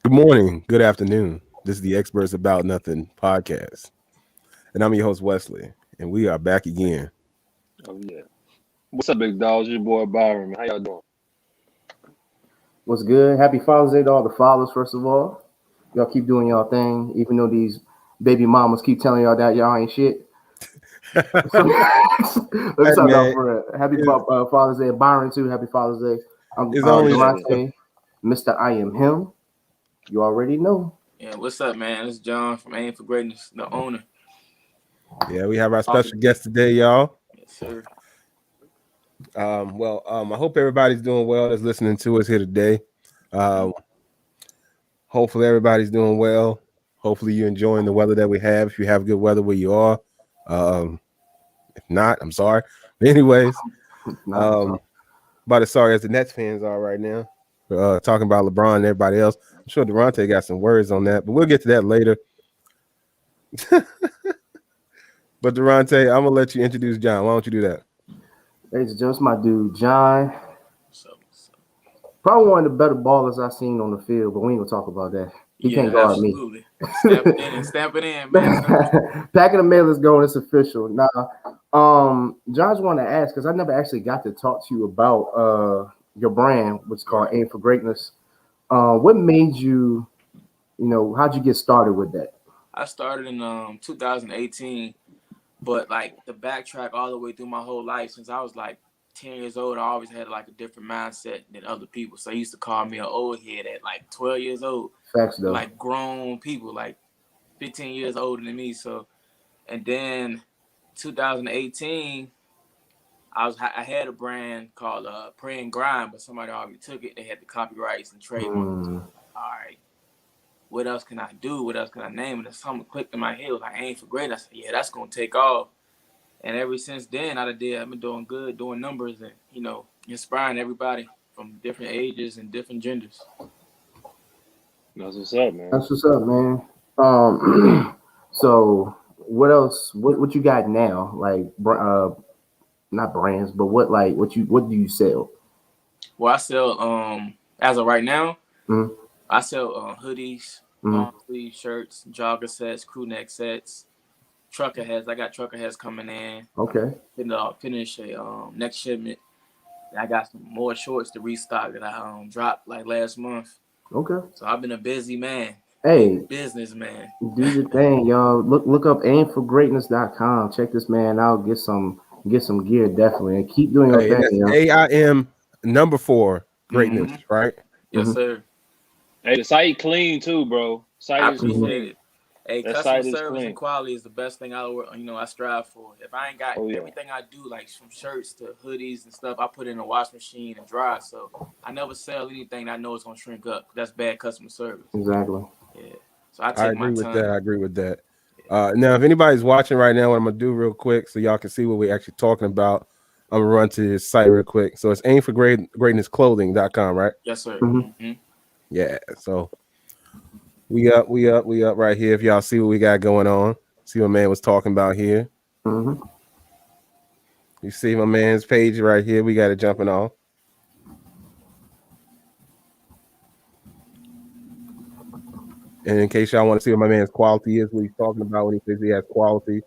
Good morning, good afternoon. This is the Experts About Nothing podcast, and I'm your host Wesley, and we are back again. Oh yeah. What's up, big dogs? Your boy Byron, man. How y'all doing? What's good? Happy Father's Day to all the fathers, first of all. Y'all keep doing y'all thing, even though these baby mamas keep telling y'all that y'all ain't shit. So, let me Hey talk about man, for Happy it's, Father's Day. Byron, too. Happy Father's Day. I'm it's only Appreciate it. Durante, Mr. I Am Him. You already know. Yeah, what's up, man? It's John from Aim for Greatness, the owner. yeah. We have our special guest today, y'all. Yes, sir. I hope everybody's doing well that's listening to us here today. Um, Hopefully everybody's doing well. Hopefully you're enjoying the weather that we have. If you have good weather where you are, um, if not, I'm sorry. But anyways, Not um, about as sorry as the Nets fans are right now. Talking about LeBron and everybody else. I'm sure Durante got some words on that, but we'll get to that later. But Durante, I'm gonna let you introduce John. Why don't you do that? Ladies and gentlemen, my dude, John. What's up? Probably one of the better ballers I've seen on the field, but we ain't gonna talk about that. He Yeah, can't guard me. absolutely. Stamp it in, man. Packing the mail is going. It's official. Now, John's want to ask because I never actually got to talk to you about your brand, which is called Aim for Greatness. What made you, how'd you get started with that? I started in 2018, but like the backtrack all the way through my whole life since I was like 10 years old, I always had like a different mindset than other people. So they used to call me an old head at like 12 years old, Facts though. like grown people, like 15 years older than me. So, and then 2018. I had a brand called Pray and Grind, but somebody already took it. They had the copyrights and trademarks. Mm, All right, what else can I do? What else can I name? And then something clicked in my head. It was like Aim for Great. I said, yeah, that's gonna take off. And ever since then, I've been doing good, doing numbers, and inspiring everybody from different ages and different genders. That's what's up, man. that's what's up, man. So what else? What you got now? Like, not brands, but what do you sell? Well, I sell as of right now, Mm, I sell hoodies, mm, long sleeve shirts, jogger sets, crew neck sets, trucker hats. I got trucker hats coming in. okay, Finish a next shipment. I got some more shorts to restock that I dropped like last month. okay. So I've been a busy man, big Hey, businessman. do your thing, y'all. Look up aimforgreatness.com. Check this man out. Get some gear definitely, and keep doing your Hey, and thing, that's yo. AIM number 4 greatness, Mm-hmm. right? Yes, Hmm. sir. Hey, the site clean too, bro. Site I is appreciate clean. it. Hey, That customer site is service and clean. quality is the best thing I strive for. If I ain't got Oh yeah. everything I do, like from shirts to hoodies and stuff, I put it in a wash machine and dry. So I never sell anything that I know it's gonna shrink up. That's bad customer service. Exactly. Yeah. So I I take my agree with that. time. I agree with that. Now, if anybody's watching right now, what I'm gonna do real quick, so y'all can see what we're actually talking about, I'm gonna run to his site real quick. So it's aimforgreatnessclothing.com, right? Yes, sir. Hmm. Mm-hmm. Yeah. So we up right here. If y'all see what we got going on, see what man was talking about here. Hmm. You see my man's page right here. We got it jumping off. And in case y'all want to see what my man's quality is, what he's talking about when he says he has quality,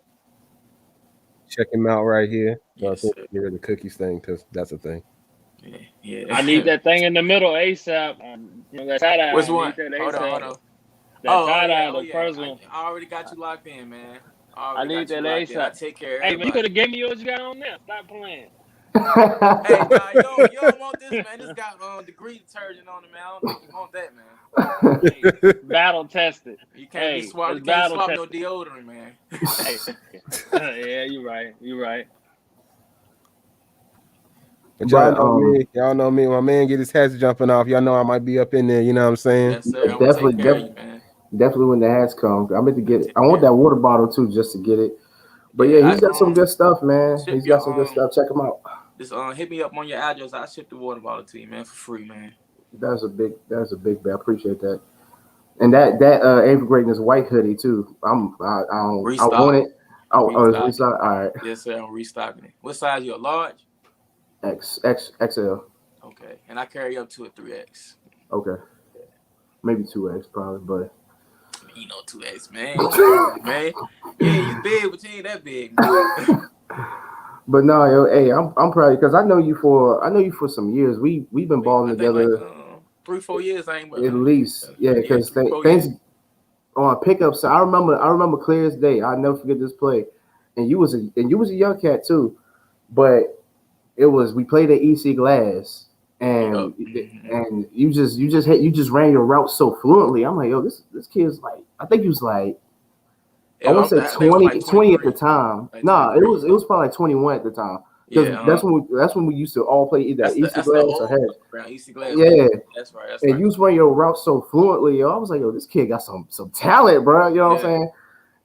check him out right here. So I Yes, think sir. get rid of the cookie thing because that's a thing. Yeah. I need Yeah. that thing in the middle ASAP. That tie dye. Which I need one? that Hold on, ASAP. hold on. That Oh tie yeah, dye, oh the yeah. first one. I already got you locked in, man. I I already need got you that locked in. I ASAP. take care of Hey man, you could everybody. have gave me what you got on there. Stop playing. Hey, nah, you don't want this, man. This got degree detergent on it, man. I don't think you want that, man. Hey, battle tested. You can't be Hey, swap. it's You can't battle swap no tested. deodorant, man. Hey, yeah, you're right. You're right. But But y'all know me. My man get his hats jumping off. Y'all know I might be up in there. You know what I'm saying? Yes, sir. I'm gonna definitely, take care of you, man. definitely when the hats come, I meant to I get it. take I want care. that water bottle too, just to get it. But yeah, Yeah, he's got some good stuff, man. ship He's got your some good stuff. Check him out. just hit me up on your address. I ship the water bottle to you, man, for free, man. That's a big bet. I appreciate that. And that Aim for Greatness white hoodie too. I want Restock, it. Oh, it's restock it. Restock. All right, Yes, sir. I'm restocking it. What size you? A large? XL. Okay, and I carry up to a 3X. Okay. maybe 2X probably, but 2X, man. You crazy, man. Yeah, you big, but you ain't that big, man. but no, yo, hey, I'm proud because I know you for some years. We've been balling I think like together 3-4 years. I ain't at least, yeah, yeah, because 3-4 things years. on pickups. I remember clear as day. I'll never forget this play, and you was a young cat too, but it was we played at EC Glass. And Mhm. and you just ran your route so fluently. I'm like, yo, this kid's like, I think he was like, I Yeah, want to say I think I'm like 20 at the 23. time. Like Nah, 23. it was probably like 21 at the time. Because Yeah, that's when we used to all play either EC that's the Glass or old Hedge. around EC Glass. Yeah. That's right. That's And right. you was running your route so fluently, yo. I was like, yo, this kid got some talent, bro. You know what I'm saying?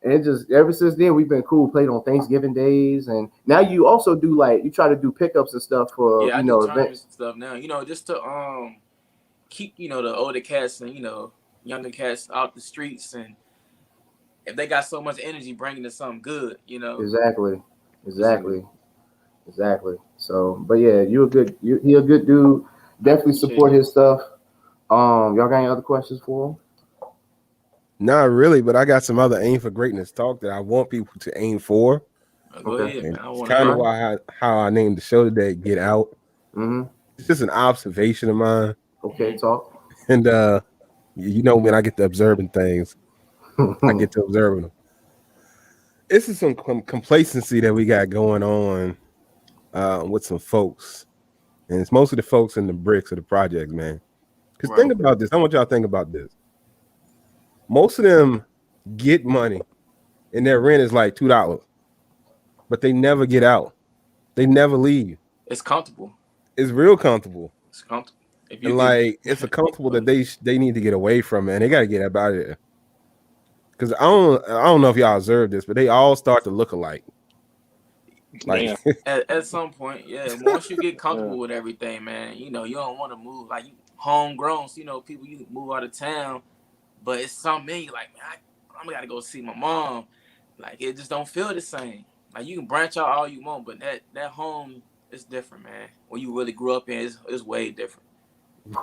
And it just ever since then we've been cool. Played on Thanksgiving days, and now you also do you try to do pickups and stuff for Yeah, I do events. tournaments and stuff now. Just to keep the older cats and younger cats out the streets, and if they got so much energy, bringing to something good. Exactly. So, but yeah, he a good dude. Definitely support his stuff. Y'all got any other questions for him? Not really, but I got some other aim for greatness talk that I want people to aim for. Go ahead, man. It's kind of how I named the show today, Get Out. Mm-hmm. It's just an observation of mine. Okay, talk. And when I get to observing things, I get to observing them. This is some complacency that we got going on with some folks. And it's mostly the folks in the bricks of the project, man. Because think about this. I want y'all to think about this. Most of them get money and their rent is like $2, but they never get out. They never leave. It's comfortable. It's real comfortable. It's comfortable. It's a comfortable that they need to get away from, man. They got to get out of there. Because I don't know if y'all observed this, but they all start to look alike. Like at some point, yeah. Once you get comfortable with everything, man, you don't want to move. Like you homegrown, so people you move out of town, but it's something in you like, man, I'm gotta go see my mom. Like it just don't feel the same. Like you can branch out all you want, but that home is different, man. When you really grew up in, it's way different.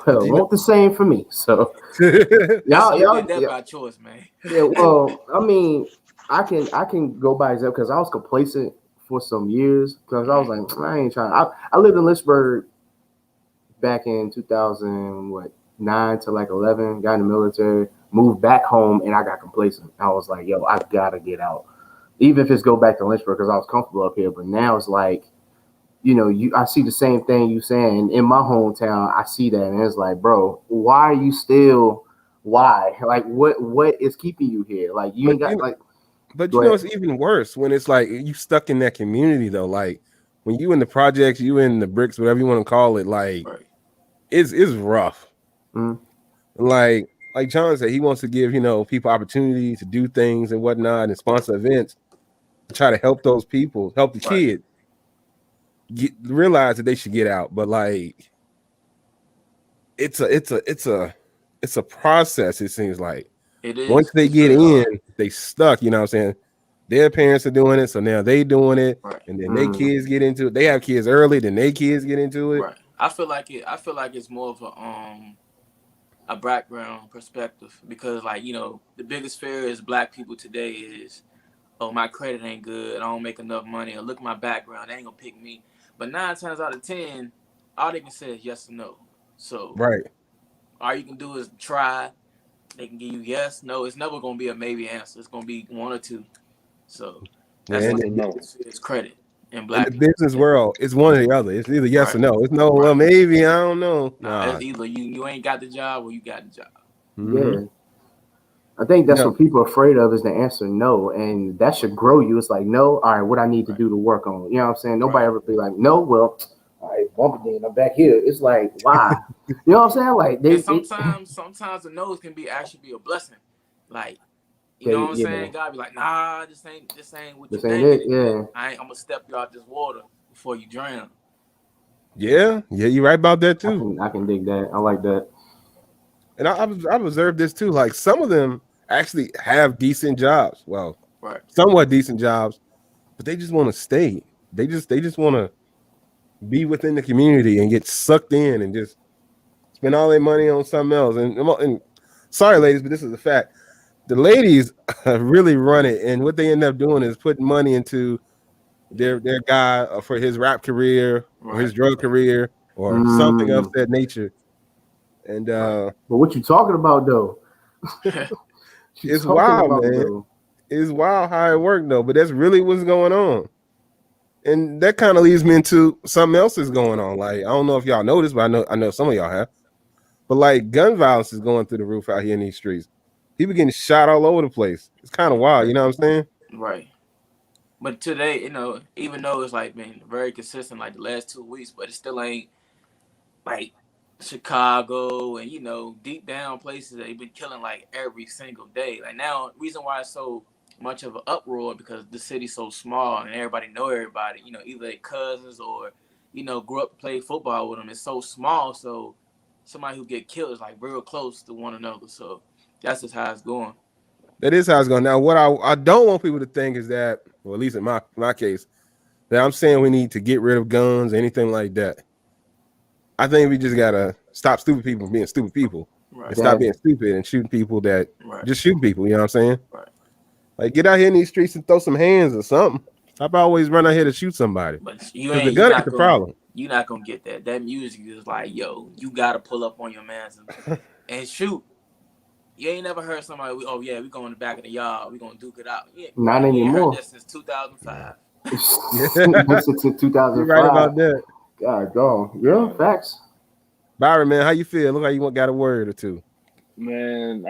Well, it won't the same for me. So y'all did that by choice, man. Yeah, well, I mean, I can go by example because I was complacent for some years because I was like, I ain't trying. I lived in Lynchburg back in 2009 to like 11. Got in the military, moved back home, and I got complacent. I was like, yo, I gotta get out, even if it's go back to Lynchburg because I was comfortable up here. But now it's like, I see the same thing you saying in my hometown. I see that, and it's like, bro, why are you still? Why? Like, what is keeping you here? Like, you ain't got like. But it's even worse when it's like you stuck in that community though. Like when you in the projects, you in the bricks, whatever you want to call it. Like it's rough. Mm-hmm. Like John said, he wants to give people opportunity to do things and whatnot and sponsor events to try to help those people, help the kids realize that they should get out. But like it's a process. It seems like. It is. Once they get in, they stuck. You know what I'm saying? Their parents are doing it, so now they doing it, and then their kids get into it. They have kids early, then their kids get into it. Right. I feel like it's more of a background perspective because, like, the biggest fear is black people today is, oh, my credit ain't good, I don't make enough money, or look at my background, they ain't gonna pick me. But 9 times out of 10, all they can say is yes or no. So all you can do is try. They can give you yes, no. It's never going to be a maybe answer. It's going to be one or two. So that's it's credit in black in the business world. It's one or the other. It's either yes or no. It's no, well, maybe, I don't know. It's either you ain't got the job or you got the job. Yeah. I think that's what people are afraid of is the answer no. And that should grow you. It's like, no, all right, what I need to do to work on. You know what I'm saying? Nobody ever be like, no, well, all right, bump it, I'm back here. It's like, why? You know what I'm saying? Like sometimes the no's can actually be a blessing. Like, you know what I'm saying? God be like, nah, this ain't what you think. Yeah. I'm gonna step you out this water before you drown. Yeah, you're right about that too. I can dig that. I like that. And I've observed this too. Like some of them actually have decent jobs. Well, somewhat decent jobs, but they just want to stay. They just want to be within the community and get sucked in and just spend all their money on something else. And sorry, ladies, but this is a fact. The ladies really run it, and what they end up doing is putting money into their guy for his rap career or his drug career or something of that nature. And but what you talking about though? It's wild, man. Though? It's wild how it worked though, but that's really what's going on. And that kind of leads me into something else is going on. Like, I don't know if y'all noticed, but I know some of y'all have. But like gun violence is going through the roof out here in these streets. People getting shot all over the place. It's kind of wild, you know what I'm saying? Right. But today, you know, even though it's like been very consistent like the last 2 weeks, but it still ain't like Chicago and, you know, deep down places that they've been killing like every single day. Like now, reason why it's so much of an uproar because the city's so small and everybody know everybody, you know, either their cousins or, you know, grew up to play football with them. It's so small, so somebody who get killed is like real close to one another. So that's just how it's going. That is how it's going. Now, what I don't want people to think is that, well, at least in my case, that I'm saying we need to get rid of guns, anything like that. I think we just gotta stop stupid people from being stupid people, and stop being stupid and shooting people that just shoot people. You know what I'm saying? Right. Like, get out here in these streets and throw some hands or something. Stop always run out here to shoot somebody. But you ain't the gun is the problem. You're not gonna get that. That music is like, yo, you gotta pull up on your mans and shoot. You ain't never heard somebody, oh yeah, we go in the back of the yard, we gonna duke it out. Yeah, not anymore. Heard that since 2005. Since 2005. You're right about that. God, go. Yeah, facts. Byron, man, how you feel? Look like you got a word or two. Man,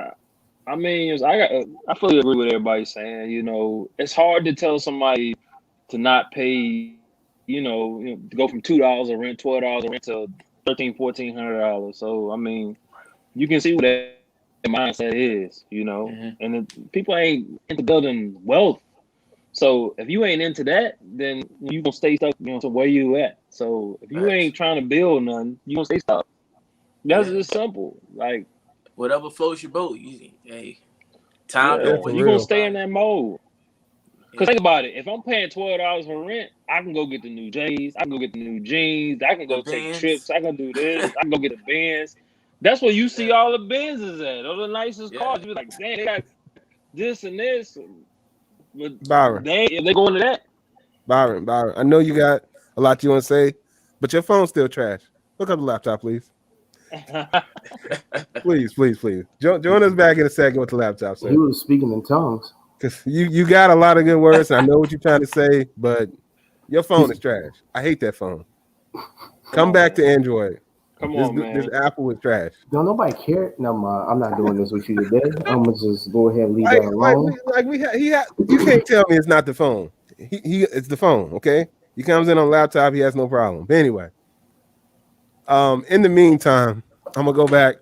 I mean, I fully agree with everybody saying. You know, it's hard to tell somebody to not pay. You know, to go from $2 a rent, $12 a rent to $1,400. So I mean, you can see what that mindset is. You know, and people ain't into building wealth. So if you ain't into that, then you gonna stay stuck, you know, to where you at. So if you ain't trying to build none, you gonna stay stuck. That's just simple. Like whatever floats your boat. You gonna stay in that mode. Cause think about it. If I'm paying $12 for rent, I can go get the new J's. I can go get the new jeans. I can go take trips. I can do this. I can go get the Benz. That's where you see all the Benzes at. All the nicest cars. You're like, damn, they got this and this. But Byron, they go into that. Byron, I know you got a lot you want to say, but your phone's still trash. Look up the laptop, please. please. Join us back in a second with the laptop, sir. He was speaking in tongues. Because you got a lot of good words, and I know what you're trying to say, but your phone is trash. I hate that phone. Come back to Android. Come on, man. This Apple is trash. Don't nobody care. No, I'm not doing this with you today. I'm gonna just go ahead and leave that alone. You can't tell me it's not the phone. It's the phone. Okay, he comes in on laptop. He has no problem. But anyway, in the meantime, I'm gonna go back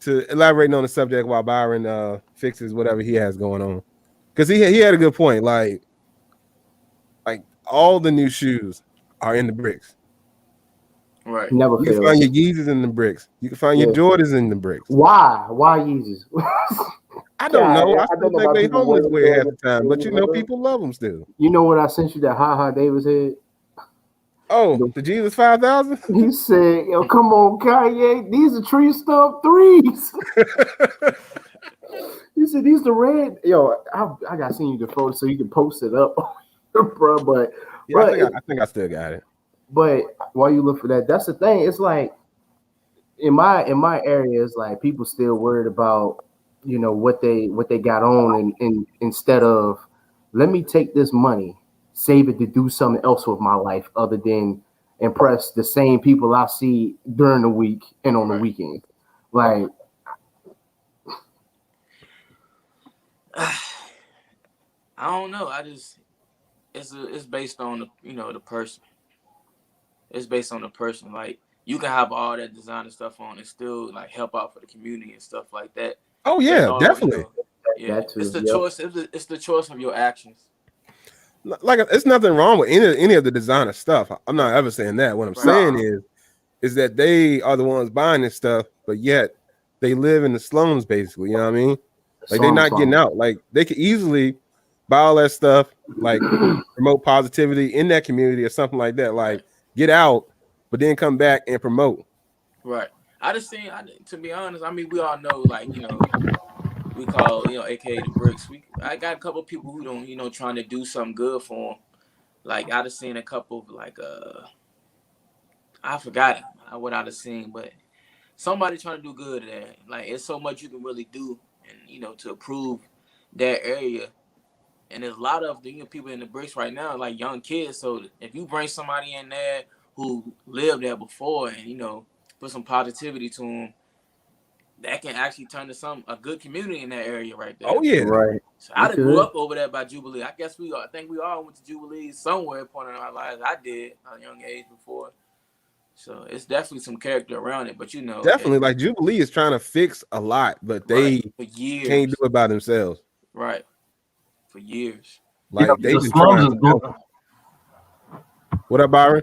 to elaborating on the subject while Byron fixes whatever he has going on, because he had a good point. Like all the new shoes are in the bricks. Right. Never you can find your Yeezys in the bricks. You can find your Jordans in the bricks. Why Yeezys? I don't know. I still think they homeless wear half the time, but you know, people love them still. You know what I sent you that Ha Davis had? Oh, the Jesus 5000? He said, yo, come on, Kanye. These are tree stump threes. He said, these the red. Yo, I got to send you the photo so you can post it up, bro. But, I think I still got it. But while you look for that, that's the thing. It's like in my area, it's like people still worried about, you know, what they got on, and instead of let me take this money, save it to do something else with my life other than impress the same people I see during the week and on the weekend. Like, I don't know. It's based on the person. It's based on the person. Like, you can have all that designer stuff on and still like help out for the community and stuff like that. Oh yeah, definitely. It's the choice. It's the choice of your actions. Like, it's nothing wrong with any of the designer stuff. I'm not ever saying that. What I'm saying is that they are the ones buying this stuff, but yet they live in the slums, basically. You know what I mean? Like, they're not getting out. Like, they could easily buy all that stuff, like promote positivity in that community or something like that. Like, get out, but then come back and promote. Right. I just seen. To be honest, I mean, we all know, like, we call, AKA the bricks. I got a couple of people who don't, trying to do something good for them. Like, I just seen a couple of, like, I forgot what I just seen, but somebody trying to do good there. Like, it's so much you can really do, and to improve that area. And there's a lot of the people in the bricks right now, like young kids. So if you bring somebody in there who lived there before and put some positivity to them, that can actually turn to a good community in that area right there. Oh yeah, right. So I grew up over there by Jubilee. I guess I think we all went to Jubilee somewhere point in our lives. I did at a young age before. So it's definitely some character around it, but definitely like Jubilee is trying to fix a lot, but they can't do it by themselves. Right. For years. Like the slums is good. What up, Byron?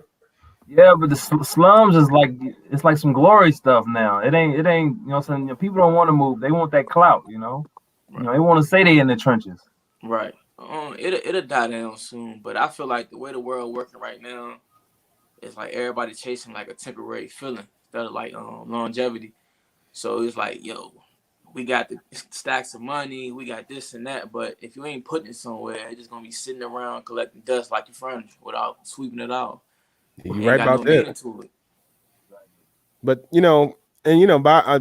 Yeah, but the slums is like, it's like some glory stuff now. It ain't, saying, people don't want to move. They want that clout, Right. They want to say they in the trenches. Right. It'll die down soon, but I feel like the way the world working right now, it's like everybody chasing like a temporary feeling instead of like longevity. So it's like, we got the stacks of money, we got this and that, but if you ain't putting it somewhere, it's just gonna be sitting around collecting dust like your furniture without sweeping it out. You're right about that. But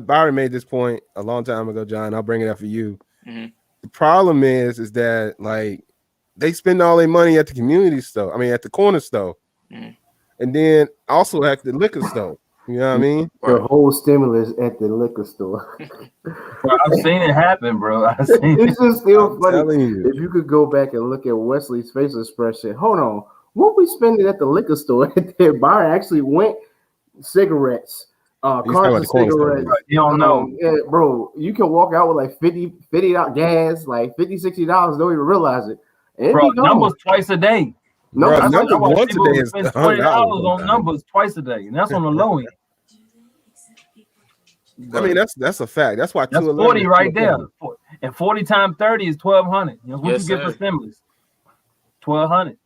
Byron made this point a long time ago, John. I'll bring it up for you. Mm-hmm. The problem is that like they spend all their money at the community store. I mean, at the corner store, and then also at the liquor store. You know what I mean? The whole stimulus at the liquor store. Bro, I've seen it happen, bro. It's just still funny. If you could go back and look at Wesley's facial expression, hold on. What we spending at the liquor store? That bar actually went cigarettes, cartons of cigarettes. You don't know. Yeah, bro, you can walk out with like $50 gas, like $50-$60, don't even realize it. And bro, numbers twice a day. No, bro, numbers once a day is $20 on numbers twice a day, and that's on the low end. I mean, that's a fact. That's why that's 40 right there. And 40 times 30 is 1,200. What you get for stimulus? 1,200.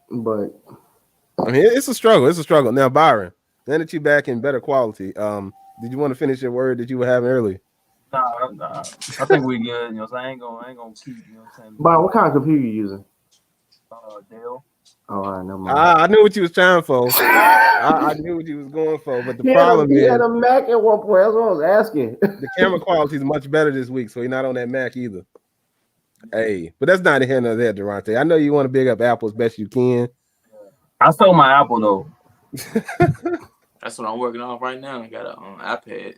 But I mean, it's a struggle. It's a struggle. Now, Byron, now that you back in better quality, did you want to finish your word that you were having earlier? Nah. I think we good. I ain't gonna keep. Byron, what kind of computer you using? Dell. Oh, I know. I knew what you was trying for. I knew what you was going for, but the problem is he had a Mac at one point. That's what I was asking. The camera quality is much better this week, so you're not on that Mac either. Hey, but that's not here nor there, Durante. I know you want to big up Apple as best you can. I sold my Apple though. That's what I'm working on right now. I got an iPad.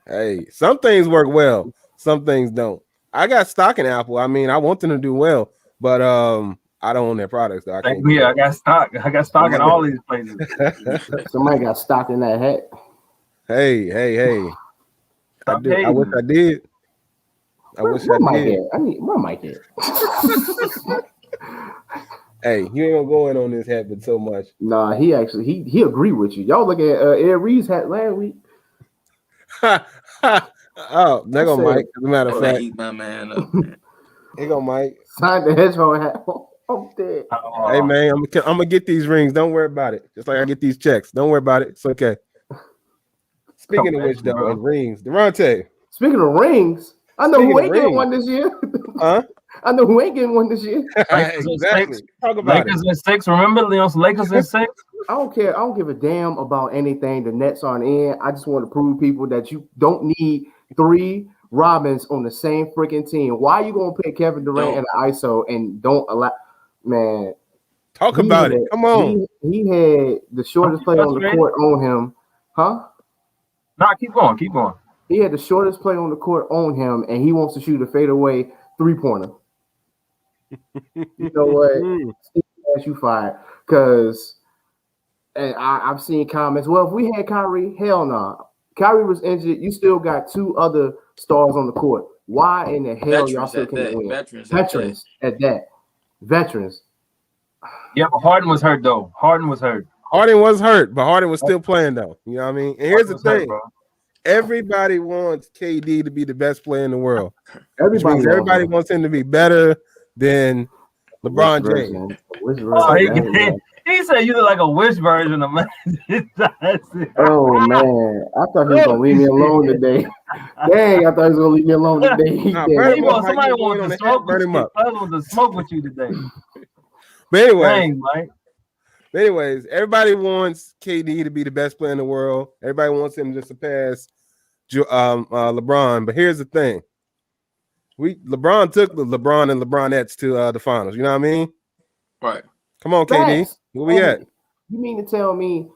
Hey, some things work well, some things don't. I got stock in Apple. I mean, I want them to do well, but I don't own their products. Though. I got stock. I got stock in all these places. Somebody got stock in that hat. Hey. I wish I did. Where Mike at? Hey, you ain't gonna go in on this hat, but so much. Nah, he agree with you. Y'all look at Ed Reed's hat last week. Oh, there go Mike. As a matter of fact, eat my man up. Man. Here go Mike. Signed the hedgehog hat. I'm dead. Hey man, I'm gonna get these rings. Don't worry about it. Just like I get these checks. Don't worry about it. It's okay. Speaking of which, though, and rings, Durante. Speaking of rings, I know who ain't getting one this year. Huh? I know who ain't getting one this year. Exactly. Talk about Lakers in 6. Remember, Lakers in 6. I don't care. I don't give a damn about anything. The Nets aren't in. I just want to prove people that you don't need 3 Robins on the same freaking team. Why are you gonna put Kevin Durant in the ISO and don't allow? Man, talk about it. Come on. He had the shortest player on the court on him, huh? Nah, keep going. He had the shortest player on the court on him, and he wants to shoot a fadeaway 3-pointer. You know what? You fired because, and I've seen comments. Well, if we had Kyrie, hell no. Nah. Kyrie was injured. You still got 2 other stars on the court. Why in the hell y'all still can't win? Veterans at that. Veterans. Yeah, but Harden was hurt though. Harden was hurt, but Harden was still playing though. You know what I mean? And here's the thing. Everybody wants KD to be the best player in the world. Everybody wants him to be better than LeBron James. He said you look like a wish version of Magic Johnson. Oh man, I thought he was gonna leave me alone today. Dang, I thought he was gonna leave me alone today. He Nah, did. burn He him up, want, Mike. somebody You going wants on to the smoke hat, burn with him you. up. Somebody wants to smoke with you today. But anyways, everybody wants KD to be the best player in the world. Everybody wants him to surpass LeBron. But here's the thing: LeBron took the LeBron and LeBronettes to the finals. You know what I mean? Right. Come on, KD. Facts. Where we at? You mean to tell me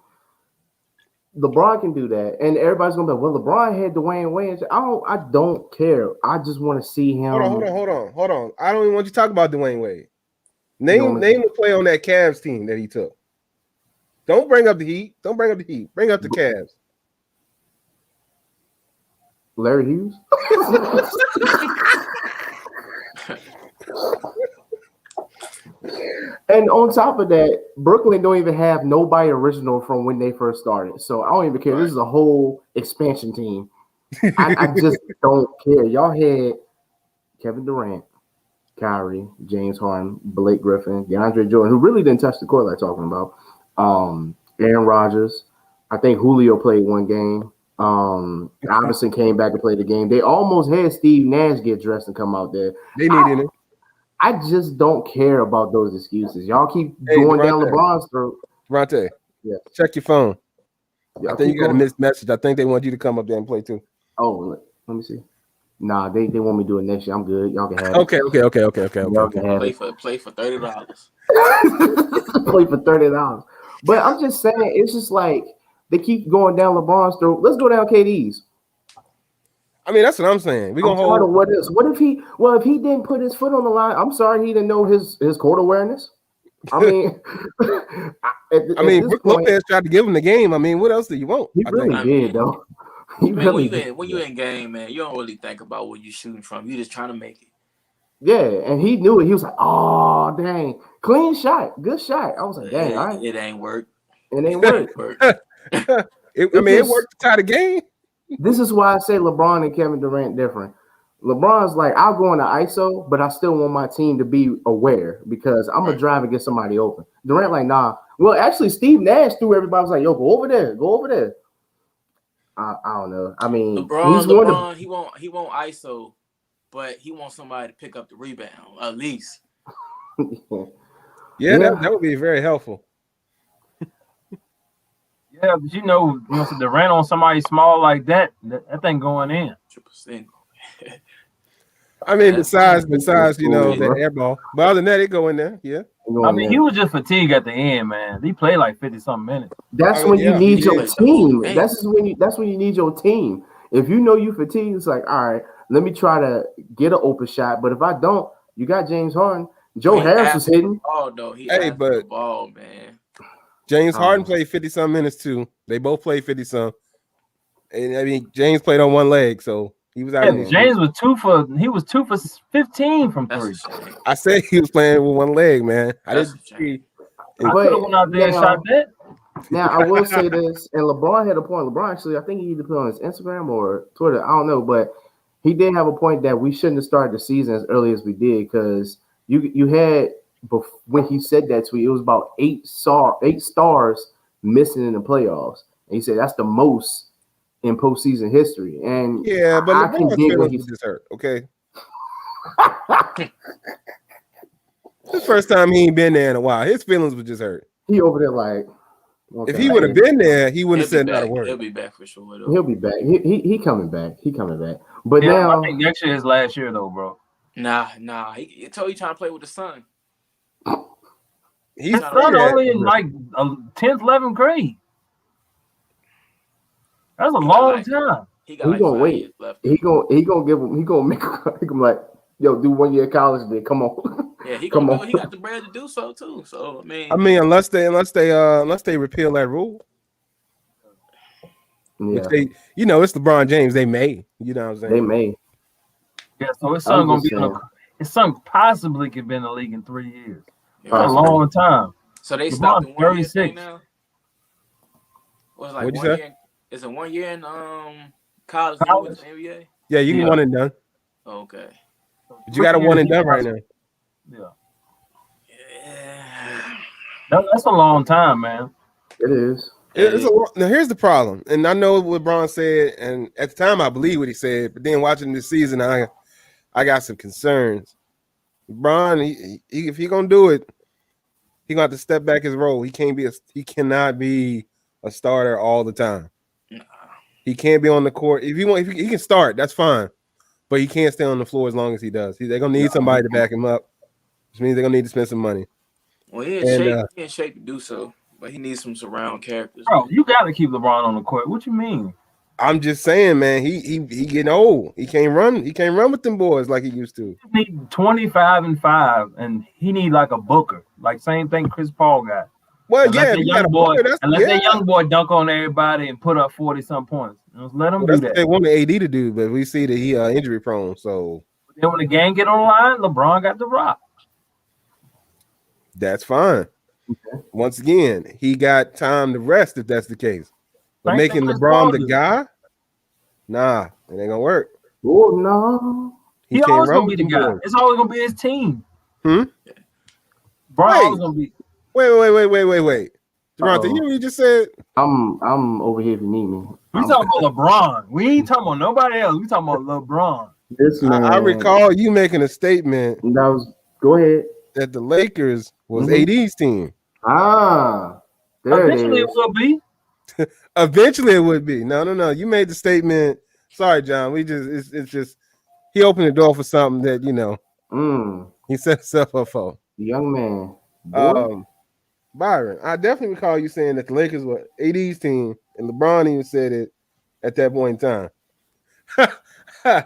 LeBron can do that, and everybody's gonna be, well, LeBron had Dwayne Wade. I don't care. I just want to see him. Hold on. I don't even want you to talk about Dwayne Wade. You Name the play on that Cavs team that he took. Don't bring up the Heat. Bring up the Cavs. Larry Hughes. And on top of that, Brooklyn don't even have nobody original from when they first started. So I don't even care. Right. This is a whole expansion team. I just don't care. Y'all had Kevin Durant, Kyrie, James Harden, Blake Griffin, DeAndre Jordan, who really didn't touch the court like talking about. Aaron Rodgers. I think Julio played one game. Iverson came back and played the game. They almost had Steve Nash get dressed and come out there. They needed him. I just don't care about those excuses. Y'all keep Hey, going down Devontae. LeBron's throat. Devontae, Yes. check your phone. Y'all I think keep you got a going. missed message. I think they want you to come up there and play too. Oh, let me see. Nah, they want me to do it next year. I'm good. Y'all can have it. Okay. Y'all can have Play for $30. it. Play for $30. But I'm just saying, it's just like they keep going down LeBron's throat. Let's go down KD's. I mean, that's what I'm saying. We're gonna hold. What if he? Well, if he didn't put his foot on the line, I'm sorry, he didn't know his court awareness. I mean, Brook Lopez tried to give him the game. I mean, what else do you want? he really did, though. He really did. When you're in game, man, you don't really think about where you're shooting from. You're just trying to make it. Yeah, and he knew it. He was like, "Oh, dang, clean shot, good shot." I was like, "Dang, all right, It ain't work. it ain't work." It worked to tie the game. This is why I say LeBron and Kevin Durant different. LeBron's like, I'll go into ISO, but I still want my team to be aware because I'm gonna drive and get somebody open. Durant like, nah. Well, actually, Steve Nash threw everybody was like, yo, go over there. I don't know. I mean, LeBron, he won't ISO, but he wants somebody to pick up the rebound at least. Yeah. That would be very helpful. Yeah, but so Durant on somebody small like that thing going in. 100%. I mean, besides the air ball, but other than that, it go in there. Yeah. I mean, he was just fatigued at the end, man. He played like 50-something minutes. That's when you need your team. Hey. That's when you need your team. If you know you fatigued, it's like, all right, let me try to get an open shot. But if I don't, you got James Harden. Joe Harris was hitting. Oh no, he but the ball, man. James Harden played 50-some minutes too. They both played 50-some. And I mean, James played on one leg, so he was out. Yeah, James was 2 for 15 from three. I said he was playing with one leg, man. I didn't see. I could have went out there and shot that. Now I will say this, and LeBron had a point. LeBron actually, I think he either put on his Instagram or Twitter. I don't know, but he did have a point that we shouldn't have started the season as early as we did because you had when he said that tweet, it was about 8 stars missing in the playoffs, and he said that's the most in postseason history. And yeah, but I can dig what he's just hurt. Okay. This first time he ain't been there in a while. His feelings were just hurt. He over there like. Okay. If he would have been there, he wouldn't have said not a word. He'll be back for sure. Though. He'll be back. He coming back. He coming back. But yeah, now I think next year is last year though, bro. Nah. He told you trying to play with the Sun. He's only in like 10th, 11th grade. That's a long time. He got gonna wait. Left. He gonna give him. He gonna make him like, yo, do 1 year of college. Then come on. Yeah, he got the bread to do so too. So I mean, unless they repeal that rule. Yeah, which they, it's LeBron James. They may, you know what I'm saying? they may. Yeah, so his son gonna be his son possibly could be in the league in 3 years. Yeah, That's a long time. So they stopped the 1 year 36 thing now. What's like What'd you 1 say? year? Is it 1 year in college with the NBA? Yeah, you can one and done. Okay. But you got a one and done right now. Yeah. That's a long time, man. It is. Now here's the problem, and I know what LeBron said, and at the time I believe what he said, but then watching this season, I got some concerns. LeBron, he if he gonna do it, he gonna have to step back his role. He cannot be a starter all the time. Nah. He can't be on the court. If he can start, that's fine, but he can't stay on the floor as long as he does. They're gonna need somebody to back him up, which means they're gonna need to spend some money. Well, he in shape to do so, but he needs some surround characters. Bro, you got to keep LeBron on the court. What you mean? I'm just saying, man. He getting old. He can't run. He can't run with them boys like he used to. He need 25 and 5, and he need like a Booker. Like same thing Chris Paul got. Well, Unless that young boy dunk on everybody and put up 40-some points. Let him do that. They want the AD to do, but we see that he injury prone. So then when the game get on the line, LeBron got the rock. that's fine. Okay. Once again, he got time to rest if that's the case. But Same making thing Chris LeBron Paul the did. guy, nah, it ain't gonna work. Oh no. He can't always run gonna be with the them guy. boys. It's always gonna be his team. Hmm? Bron Wait. always gonna be. Wait. Durante, you know what you just said? I'm over here if you need me. We talking about LeBron. We ain't talking about nobody else. We talking about LeBron. This man. I recall you making a statement Go ahead. that the Lakers was Mhm. AD's team. There Eventually it it is. will be. Eventually it would be. No. You made the statement. Sorry, John. It's just he opened the door for something that he set himself up for. Young man. Boy. Byron, I definitely recall you saying that the Lakers were AD's team, and LeBron even said it at that point in time.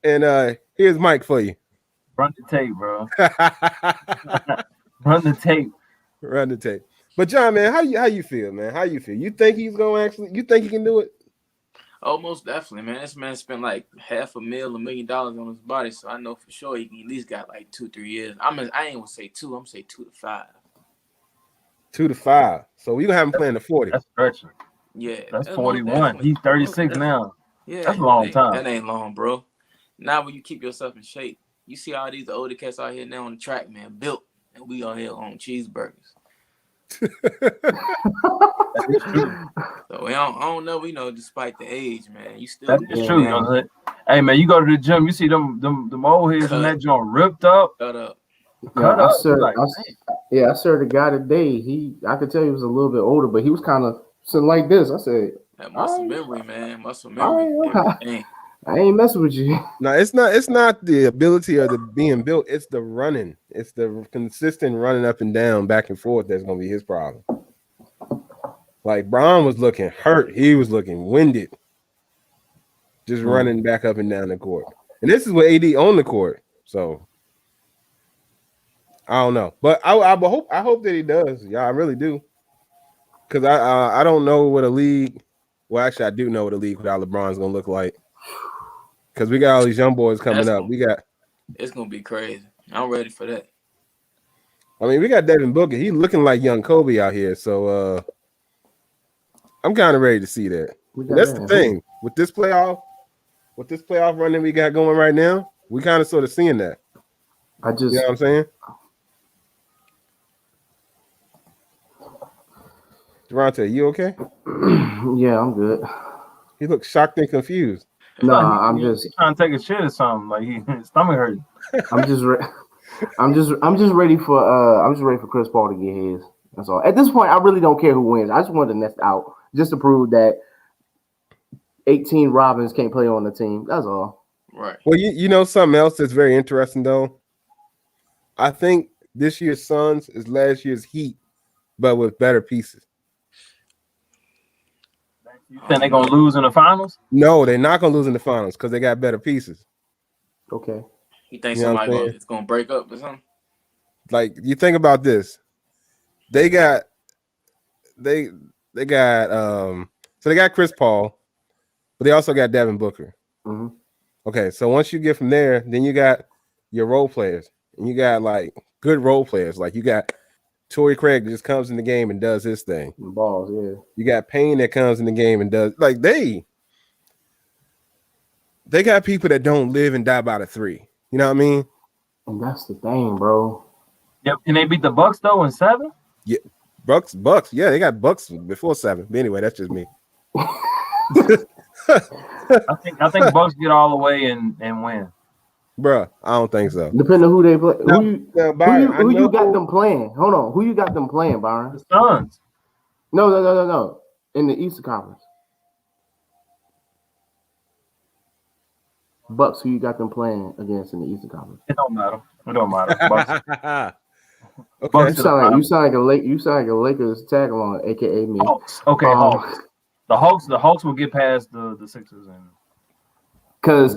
And here's Mike for you. Run the tape, bro. Run the tape. Run the tape. But John, man, how you feel, man? How you feel? You think he's gonna you think he can do it? Oh, most definitely, man. This man spent like $500,000, $1 million on his body, so I know for sure he can at least got like 2-3 years. I ain't gonna say 2. I'm gonna say 2 to 5. 2 to 5. So we gonna have him playing the 40. That's stretching. Yeah, That's most 41. definitely. He's 36 now. Yeah, That's a long time. That ain't long, bro. Now when you keep yourself in shape, you see all these older cats out here now on the track, man, built, and we out here on cheeseburgers. That is true. So I don't know, despite the age, man, you still. That is true. You know what I'm saying? Hey man, you go to the gym, you see them old heads in that joint ripped up. Shut up. Cut up. I served Like, a guy today. I could tell he was a little bit older, but he was kind of sitting like this. I said, That muscle Alright. memory, man. Muscle Alright. memory. Everything. I ain't messing with you. No, it's not the ability or the being built, it's the running. It's the consistent running up and down, back and forth that's gonna be his problem. Like Bron was looking hurt, he was looking winded, just running back up and down the court. And this is with AD on the court. So I don't know. But I hope that he does. Yeah, I really do. Because I don't know what a league. Well, actually, I do know what a league without LeBron's gonna look like. Because we got all these young boys coming up. It's gonna be crazy. I'm ready for that. I mean, we got Devin Booker. He's looking like young Kobe out here. So I'm kind of ready to see that. That's the thing. With this playoff run that we got going right now, we kind of sort of seeing that. You know what I'm saying? Durante, you okay? Yeah, I'm good. He looks shocked and confused. No, he's trying to take a shit or something. Like his stomach hurt. I'm just ready for Chris Paul to get his. That's all. At this point, I really don't care who wins. I just want the Nets out just to prove that 18 Robins can't play on the team. That's all. Right. Well, you know something else that's very interesting though. I think this year's Suns is last year's Heat, but with better pieces. You think they're gonna lose in the finals? No, they're not gonna lose in the finals because they got better pieces. Okay. You think You know what I'm somebody saying? is gonna break up or something? Like you think about this, they got Chris Paul, but they also got Devin Booker. Mm-hmm. Okay, so once you get from there, then you got your role players, and you got like good role players. Like you got Torrey Craig that just comes in the game and does his thing. Balls, yeah. You got Payne that comes in the game and does like they got people that don't live and die by the three. You know what I mean? And that's the thing, bro. Yep. Can they beat the Bucks though in 7? Bucks. Yeah, they got Bucks before 7. But anyway, that's just me. I think Bucks get all the way and win. Bruh, I don't think so. Depending on who they play. Now, Byron, Who you got know- them playing? Hold on. Who you got them playing, Byron? The Suns. No. In the Eastern Conference. Bucks, who you got them playing against in the Eastern Conference? It don't matter. Bucks. Okay. You sound like a Lakers tag along, aka me. Hawks. Okay, Hawks. The Hawks will get past the Sixers and Cause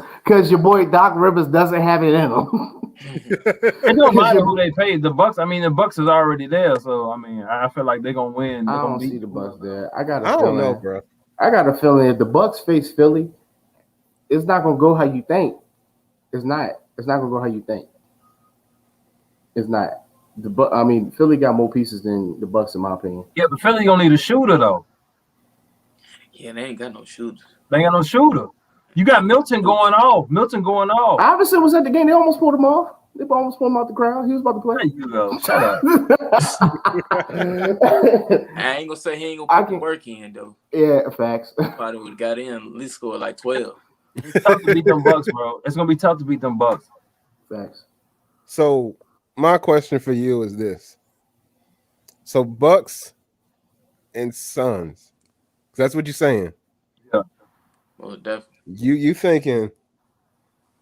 your boy Doc Rivers doesn't have it in him. it don't matter who they pay. The Bucks is already there, so I mean I feel like they're gonna win. I don't see the Bucks there. I don't know, bro. I got a feeling if the Bucks face Philly, it's not gonna go how you think. It's not gonna go how you think. It's not. Philly got more pieces than the Bucks, in my opinion. Yeah, but Philly gonna need a shooter though. Yeah, they ain't got no shooters. They ain't got no shooter. You got Milton going off. Iverson was at the game. They almost pulled him off. They almost pulled him out the crowd. He was about to play. There you go. Shut up. I ain't gonna say he ain't gonna put the work in though. Yeah, facts. Probably would have got in, at least scored like 12. It's tough to beat them Bucks, bro. It's gonna be tough to beat them Bucks. Facts. So my question for you is this. So Bucks and Suns. That's what you're saying. Yeah. Well, definitely. You thinking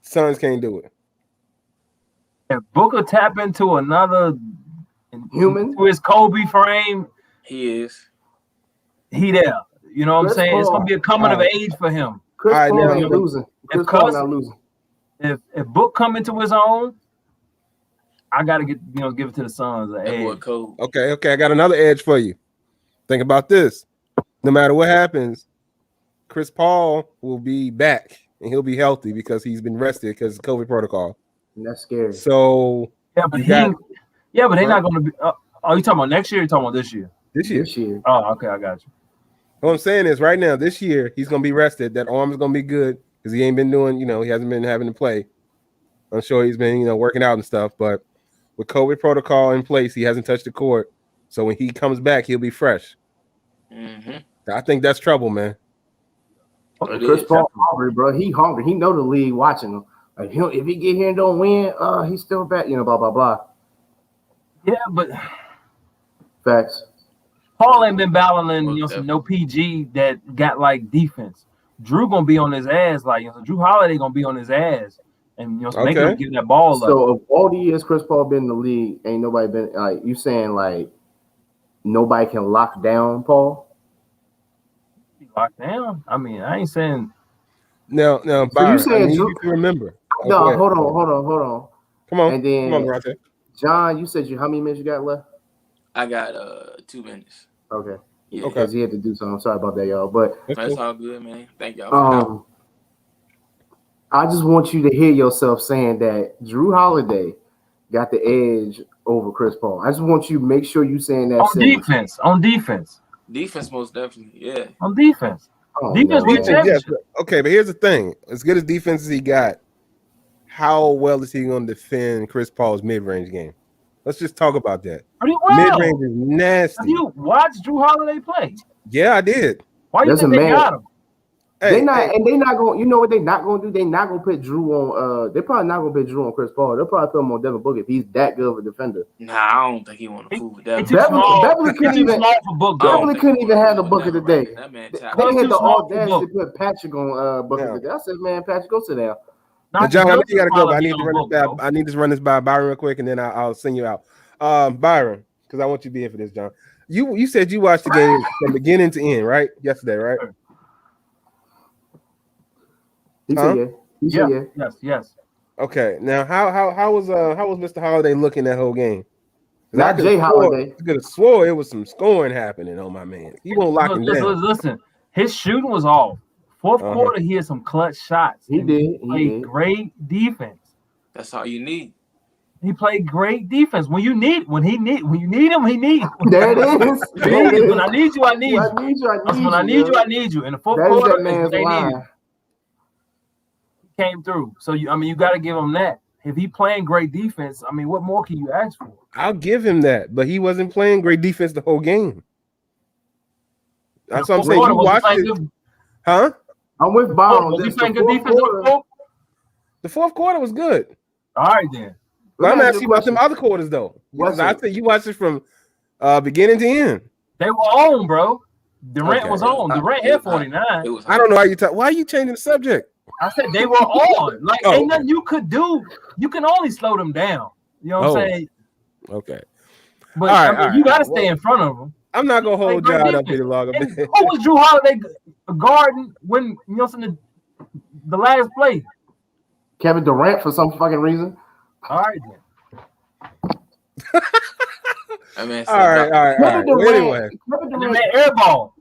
Suns can't do it. If Booker tap into another Human to his Kobe frame, he is. He there. You know what I'm Chris saying? Paul. It's gonna be a coming of age for him. Chris All right, Paul now- ain't losing. Chris Paul not losing. If Book come into his own, I gotta give it to the Suns. That boy cold. Okay. I got another edge for you. Think about this. No matter what happens, Chris Paul will be back and he'll be healthy because he's been rested because of COVID protocol. And that's scary. So Yeah, but they're not gonna be. You talking about next year? Or you talking about this year? this year, This year. Oh, okay, I got you. what I'm saying is right now, this year, he's gonna be rested. That arm is gonna be good because he ain't been doing, he hasn't been having to play. I'm sure he's been, working out and stuff, but with COVID protocol in place, he hasn't touched the court. So when he comes back, he'll be fresh. Mm-hmm. I think that's trouble, man. Chris Paul hungry, bro. He hungry. He know the league watching him. Like, if he get here and don't win, he's still back. Blah blah blah. Yeah, but Facts. Paul ain't been battling, some no PG that got like defense. Drew gonna be on his ass, Drew Holiday gonna be on his ass, and make him give that ball up. So of all the years Chris Paul been in the league, ain't nobody been like you saying like nobody can lock down Paul. Locked down. I mean, I ain't saying. Now, So Byron, you saying I need Drew- you to remember. No, go ahead. hold on. Come on. And then Come on, Roger. John, you said how many minutes you got left? I got 2 minutes. Okay. Yeah. Okay. Because he had to do something. I'm sorry about that, y'all. But That's That's cool. all good, man. Thank y'all for that. I just want you to hear yourself saying that Drew Holiday got the edge over Chris Paul. I just want you to make sure you saying that sentence. On defense. Defense, most definitely. Yeah. On defense. Oh, Defense no, win man. championship. Okay, but here's the thing. As good as defense as he got, how well is he going to defend Chris Paul's mid-range game? Let's just talk about that. Pretty well. Mid-range is Have nasty. you watched Drew Holiday play? Yeah, I did. Why do you That's think a they man. got him? Hey, They not going. You know what they not going to do? They not going to put Drew on. They probably not going to put Drew on Chris Paul. They'll probably put him on Devin Booker if he's that good of a defender. Nah, I don't think he want to fool with that. He too small. Beverly He couldn't too even- small for Book. I don't Beverly think couldn't he even wanna have the fool Booker with that today. right. That man They talented. Too had the small for audacity Book. to put Patrick on Booker Yeah. today. I said, man, Patrick, go sit down. But John, I know you got to go. But I need to to run this by. I need to run this by Byron real quick, and then I'll send you out. Byron, because I want you to be here for this, John. You said you watched the game from beginning to end, right? Yesterday, right? He Huh? said, yeah. He said, yeah. Yes. Okay. Now, how was Mr. Holiday looking that whole game? 'Cause Not I Jay could've Holiday. swore- I could have swore it was some scoring happening on my man. He won't lock him down. Listen, his shooting was off. Fourth Uh-huh. quarter, he had some clutch shots. He And did. He He played did. great defense. That's all you need. He played great defense. When you need him, he needs. There it is. There it is. When I need you, I need you. When I need you, I That's need when I you, need yo. you, I need you. In the fourth That is quarter, that man's they needed. line. Came through. So you got to give him that. if he playing great defense, I mean, what more can you ask for? I'll give him that, but he wasn't playing great defense the whole game. That's what I'm saying. You watched it, huh? I'm with Byron. Was he playing good defense? The fourth quarter was good. All right, then. But I'm asking you about them other quarters, though. Because I think you watched it from beginning to end. They were on, bro. Durant was on. Durant hit 49. I don't know why you talk. Why are you changing the subject? I said they were on. Like, ain't nothing you could do. You can only slow them down. You know what I'm saying? Okay. But I mean, you got to stay in front of them. I'm not going to hold John up any longer. Who was Drew Holiday guarding when, you know, the last play? Kevin Durant for some fucking reason. All right, then. I mean, all right. Well, anyway, Durant air ball,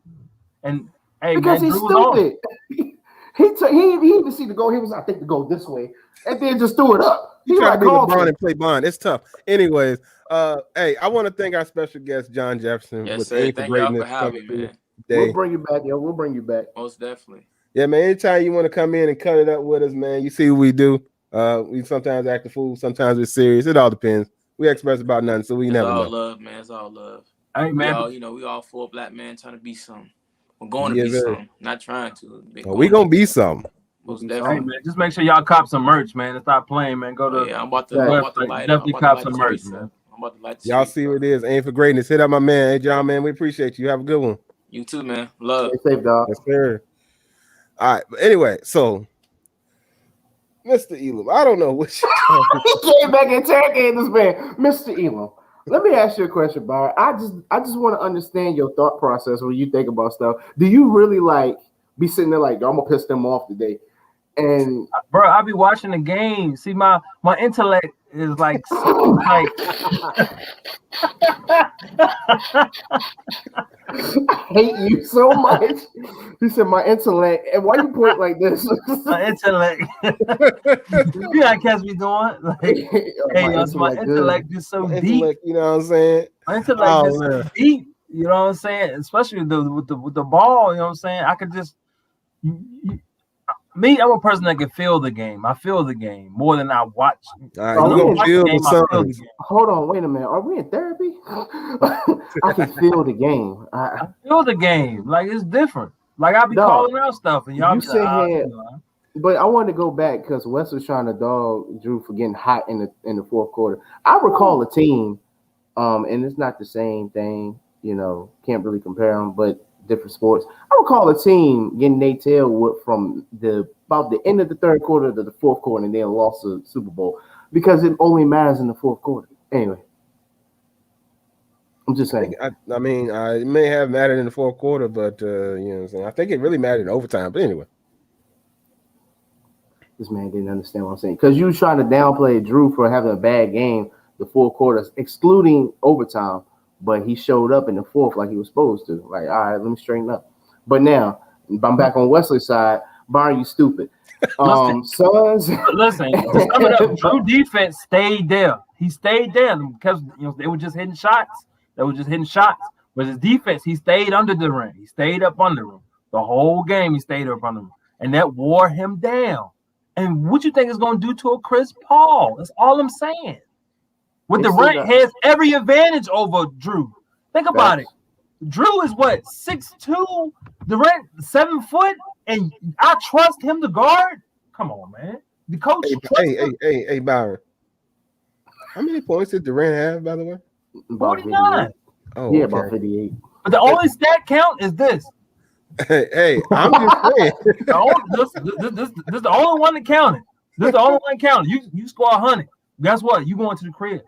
and hey, because man, he's stupid. He even see the goal. He was, I think, to go this way, and then just threw it up. He tried to be LeBron and play Bond. It's tough. Anyways, hey, I want to thank our special guest John Jefferson. Yes, sir. Thank y'all for having me, man. We'll bring you back, yo. We'll bring you back. Most definitely. Yeah, man. Anytime you want to come in and cut it up with us, man, you see what we do. We sometimes act a fool, sometimes we're serious. It all depends. We express about nothing, so we never know. It's all love, man. It's all love. Hey, man. We all four black men trying to be something. We're going to be something, not trying to. We're going to be something. Most definitely. Hey, man, just make sure y'all cop some merch, man, and stop playing, man. Go to I'm about to light definitely cop some merch, man. I'm about to light y'all see what it is. Aim for greatness. Hit up my man. Hey, John, man, we appreciate you. Have a good one. You too, man. Love. Stay safe, dog. Yes, sir. All right. But anyway, so Mr. Elam, I don't know what he came back and interrogated this man. Mr. Elam, let me ask you a question, Byron. I just want to understand your thought process when you think about stuff. Do you really like be sitting there like, I'm gonna piss them off today? And bro, I be watching the game. See, my intellect is like I hate you so much. He said my intellect. And why you point like this? My intellect. You gotta catch me doing. Like, hey, my intellect is so deep. You know what I'm saying? My intellect is so deep. You know what I'm saying? Especially with the ball. You know what I'm saying? I could just me, I'm a person that can feel the game. I feel the game more than I watch. Hold on, wait a minute. Are we in therapy? I can feel the game. I feel the game. Like, it's different. Like, I be calling out stuff, and y'all be like, but I wanted to go back because Wes was trying to dog Drew for getting hot in the fourth quarter. I recall a team, and it's not the same thing. You know, can't really compare them, but different sports. I recall a team getting their tail whipped from about the end of the third quarter to the fourth quarter, and they lost the Super Bowl because it only matters in the fourth quarter. Anyway, I'm just saying. I mean, it may have mattered in the fourth quarter, but you know what I'm saying? I think it really mattered in overtime. But anyway. This man didn't understand what I'm saying. Because you was trying to downplay Drew for having a bad game the fourth quarters, excluding overtime. But he showed up in the fourth like he was supposed to. Like, all right, let me straighten up. But now, I'm back on Wesley's side. Byron, you stupid. Sons. Listen, to sum it up, Drew defense stayed there. He stayed there because they were just hitting shots. But his defense, he stayed under the rim. He stayed up under him. The whole game, he stayed up under him. And that wore him down. And what you think is going to do to a Chris Paul? That's all I'm saying. With Durant has every advantage over Drew. Think about it. Drew is what, 6'2", Durant 7 foot, and I trust him to guard. Come on, man. The coach. Hey, Byron. How many points did Durant have, by the way? 49. Oh, yeah, about 58. But the only stat count is this. Hey, I'm just saying. This is the only one that counted. This is the only one that counted. You score 100. Guess what? You going to the crib.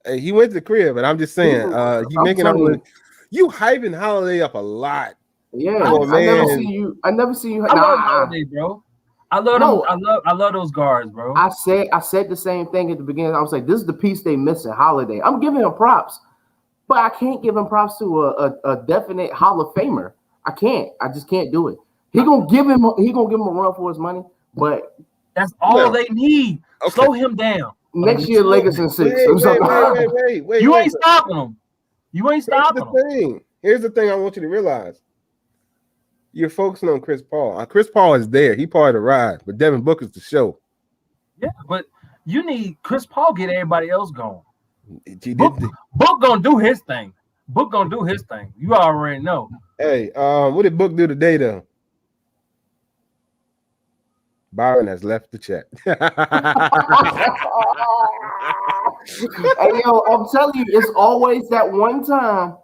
Hey, he went to the crib, but I'm just saying, you hyping Holiday up a lot. Yeah, I never see you. I love Holiday, bro. I love them. I love those guards, bro. I said the same thing at the beginning. I was like, this is the piece they missing, Holiday. I'm giving him props, but I can't give him props to a definite Hall of Famer. I can't. I just can't do it. He gonna give him a run for his money, but that's all they need. Okay. Slow him down. Next year, Lakers in 6. Wait. You ain't stopping them. You ain't stopping them. Here's the thing I want you to realize. You're focusing on Chris Paul. Chris Paul is there. He part of the ride, but Devin Booker's the show. Yeah, but You need Chris Paul get everybody else going. He Book, did. Book gonna do his thing. Book gonna do his thing. You already know. Hey, what did Book do today though? Byron has left the chat. Hey, yo, I'm telling you, it's always that one time.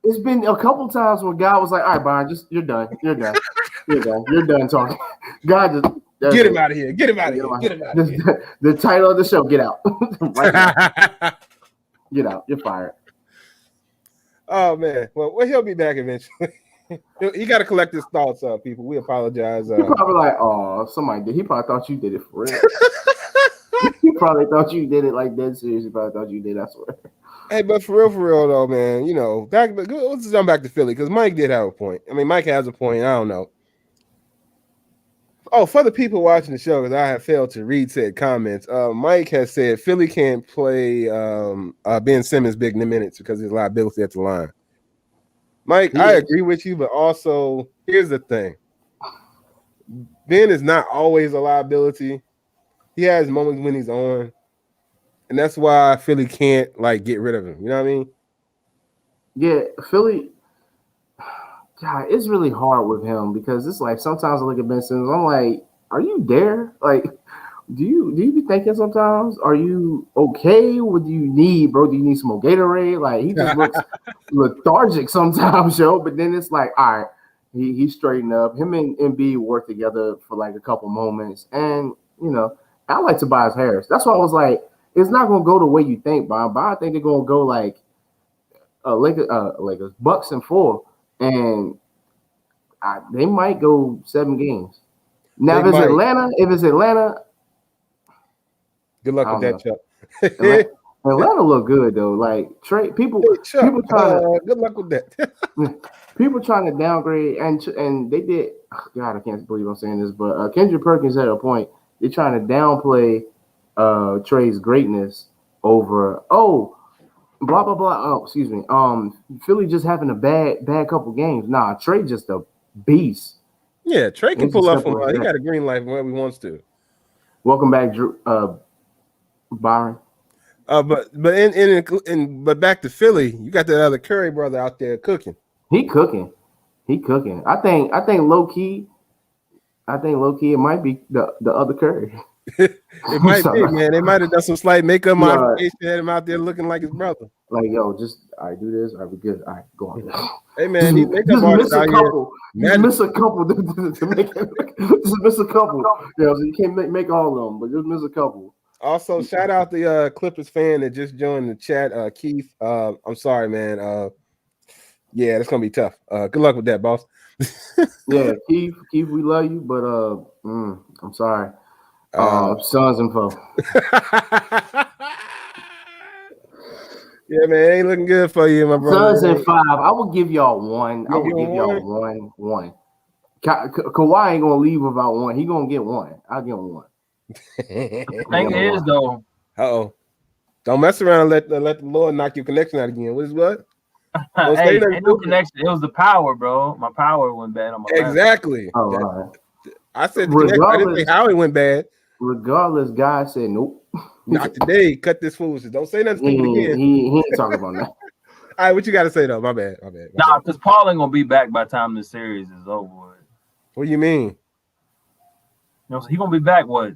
It's been a couple times where God was like, "All right, Byron, just you're done. You're done. You're done. You're done talking." God just Get him out of here. Get him out of here. Get him out of here. The title of the show, get out. Right now. Get out. You're fired. Oh man. Well, he'll be back eventually. He got to collect his thoughts, people. We apologize. He probably like, oh, somebody did. He probably thought you did it for real. He probably thought you did it like dead serious. He probably thought you did. I swear. Hey, but for real though, man. You know, let's jump back to Philly because Mike did have a point. I mean, Mike has a point. I don't know. Oh, for the people watching the show, because I have failed to read said comments. Mike has said Philly can't play Ben Simmons big in the minutes because of his liability at the line. Mike, I agree with you, but also here's the thing. Ben is not always a liability. He has moments when he's on, and that's why Philly can't get rid of him. You know what I mean? Yeah, Philly. God, it's really hard with him because it's like sometimes I look at Ben Simmons, I'm like, are you there? Like, do you be thinking sometimes? Are you okay? What do you need, bro? Do you need some more Gatorade? Like, he just looks lethargic sometimes, yo. But then it's like, all right, he straightened up. Him and Embiid worked together for like a couple moments, and I like Tobias Harris. That's why I was like, it's not gonna go the way you think, Bob. But I think they're gonna go like Lakers, Bucks and 4. And they might go 7 games. Now, if it's Atlanta, good luck with that, Chuck. Atlanta look good though. Like people trying to good luck with that. People trying to downgrade, and they did. Oh God, I can't believe I'm saying this, but Kendrick Perkins had a point. They're trying to downplay Trey's greatness over blah blah blah. Oh, excuse me. Philly just having a bad couple games. Nah, Trey just a beast. Yeah, Trey can pull up from. He got a green light wherever he wants to. Welcome back, Drew. Byron. But back to Philly, you got that other Curry brother out there cooking. He cooking. I think low key. It might be the other Curry. It might be, man. They might have done some slight makeup modification, had him out there looking like his brother. Like, yo, just all right, do this. All right, we good. All right, go on. Hey, man, these makeup artists out here. Just miss a couple to make it. Just miss a couple. So you can't make all of them, but just miss a couple. Also, shout out the Clippers fan that just joined the chat, Keith. I'm sorry, man. Yeah, that's gonna be tough. Good luck with that, boss. Yeah, Keith, we love you, but I'm sorry. Sons and foes. Yeah, man, ain't looking good for you, my brother. Sons and 5. I will give y'all one. I will give y'all one. Kawhi ain't gonna leave without one. He gonna get one. I'll give him one. The thing is, though. Don't mess around and let the Lord knock your connection out again. What? Hey, ain't no connection. It was the power, bro. My power went bad on my exactly. Oh, right. I said the connection. I didn't say how it went bad. Regardless, God said nope. Not today. Cut this foolishness. Don't say nothing again. He ain't talking about that. All right, what you got to say though? My bad. Nah, because Paul ain't gonna be back by the time this series is over. What do you mean? So he gonna be back. What?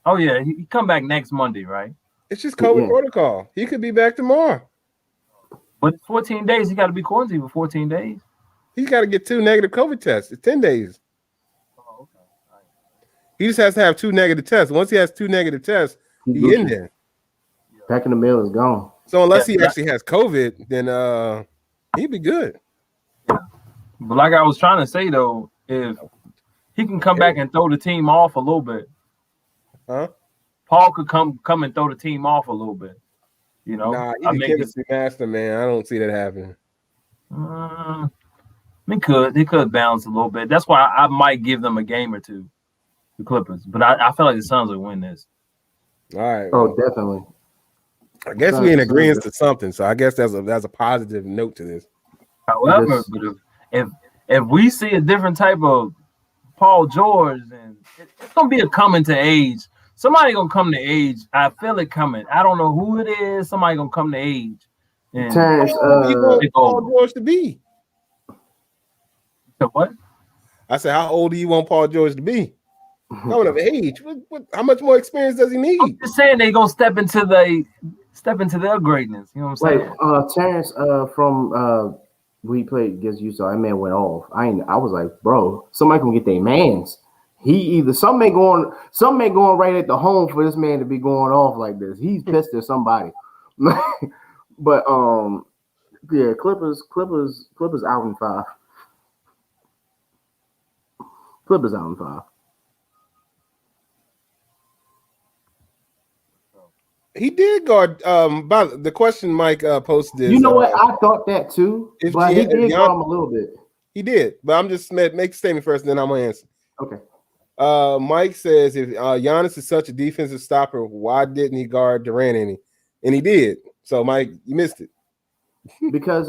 Oh yeah, he come back next Monday, right? It's just COVID protocol. He could be back tomorrow. But 14 days. He got to be quarantined for 14 days. He's got to get 2 negative COVID tests. It's 10 days. Oh, okay. All right. He just has to have 2 negative tests. Once he has 2 negative tests, he's in there. Back in the mail is gone. So unless he actually has COVID, then he'd be good. Yeah. But like I was trying to say though, if he can come back and throw the team off a little bit, Paul could come and throw the team off a little bit. You know, he's a chemistry master, man. I don't see that happening. He could bounce a little bit. That's why I might give them a game or two, the Clippers. But I feel like the Suns will win this. All right. Oh, definitely. I guess we in agreement to something. So I guess that's a positive note to this. However, but if we see a different type of Paul George, then it's gonna be a coming to age somebody gonna come to age. I feel it coming. I don't know who it is. Somebody gonna come to age. And Terrence, You want take Paul over. George to be? So what? I said, how old do you want Paul George to be? Coming of age. How much more experience does he I'm need? just saying they gonna step into their greatness. You know what I'm wait, saying? Terrence, from we played against Utah, that man went off. I was like, bro, somebody can get their mans. Some may go on right at the home for this man to be going off like this. He's pissed at somebody. But yeah, Clippers out in 5. Clippers out in 5. He did guard. By the question Mike posted is, You know what? I thought that too, but he did guard him a little bit. He did, but I'm just make a statement first, and then I'm gonna answer. Okay. Mike says if Giannis is such a defensive stopper, why didn't he guard Durant any? And he did. So Mike, you missed it. Because